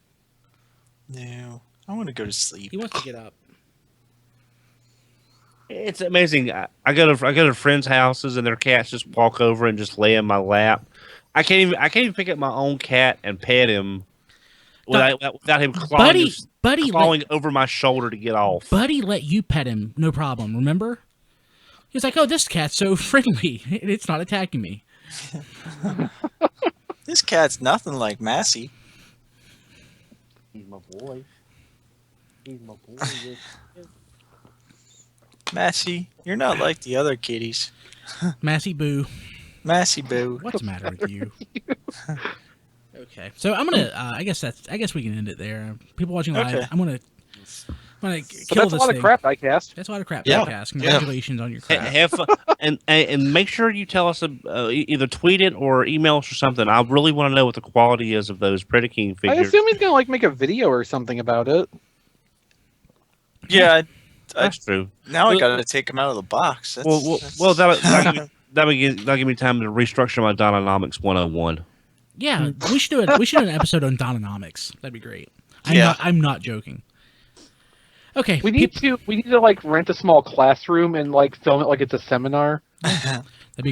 No, I want to go to sleep. He wants to get up. It's amazing. I go to friends' houses and their cats just walk over and just lay in my lap. I can't even pick up my own cat and pet him without him clawing over my shoulder to get off. Buddy let you pet him, no problem. Remember? He was like, "Oh, this cat's so friendly. It's not attacking me." This cat's nothing like Massey. He's my boy. He's my boy. Massey, you're not like the other kitties. Massey Boo, Massey boo. what's the matter with you? Okay, so I'm gonna. I guess we can end it there. People watching live, Okay. I'm gonna So kill that's this a lot thing. of crap, diecast. That's a lot of crap. Yeah. Podcast. Congratulations on your crap. Have fun, and make sure you tell us either tweet it or email us or something. I really want to know what the quality is of those Predaking I figures. assume he's gonna make a video or something about it. Yeah, That's true. now I gotta take him out of the box. Well, that'll give me time to restructure my Dynanomics 101. Yeah, we should do an episode on Dononomics. That'd be great. I'm not joking. Okay, We need to like rent a small classroom and like film it like it's a seminar. that'd be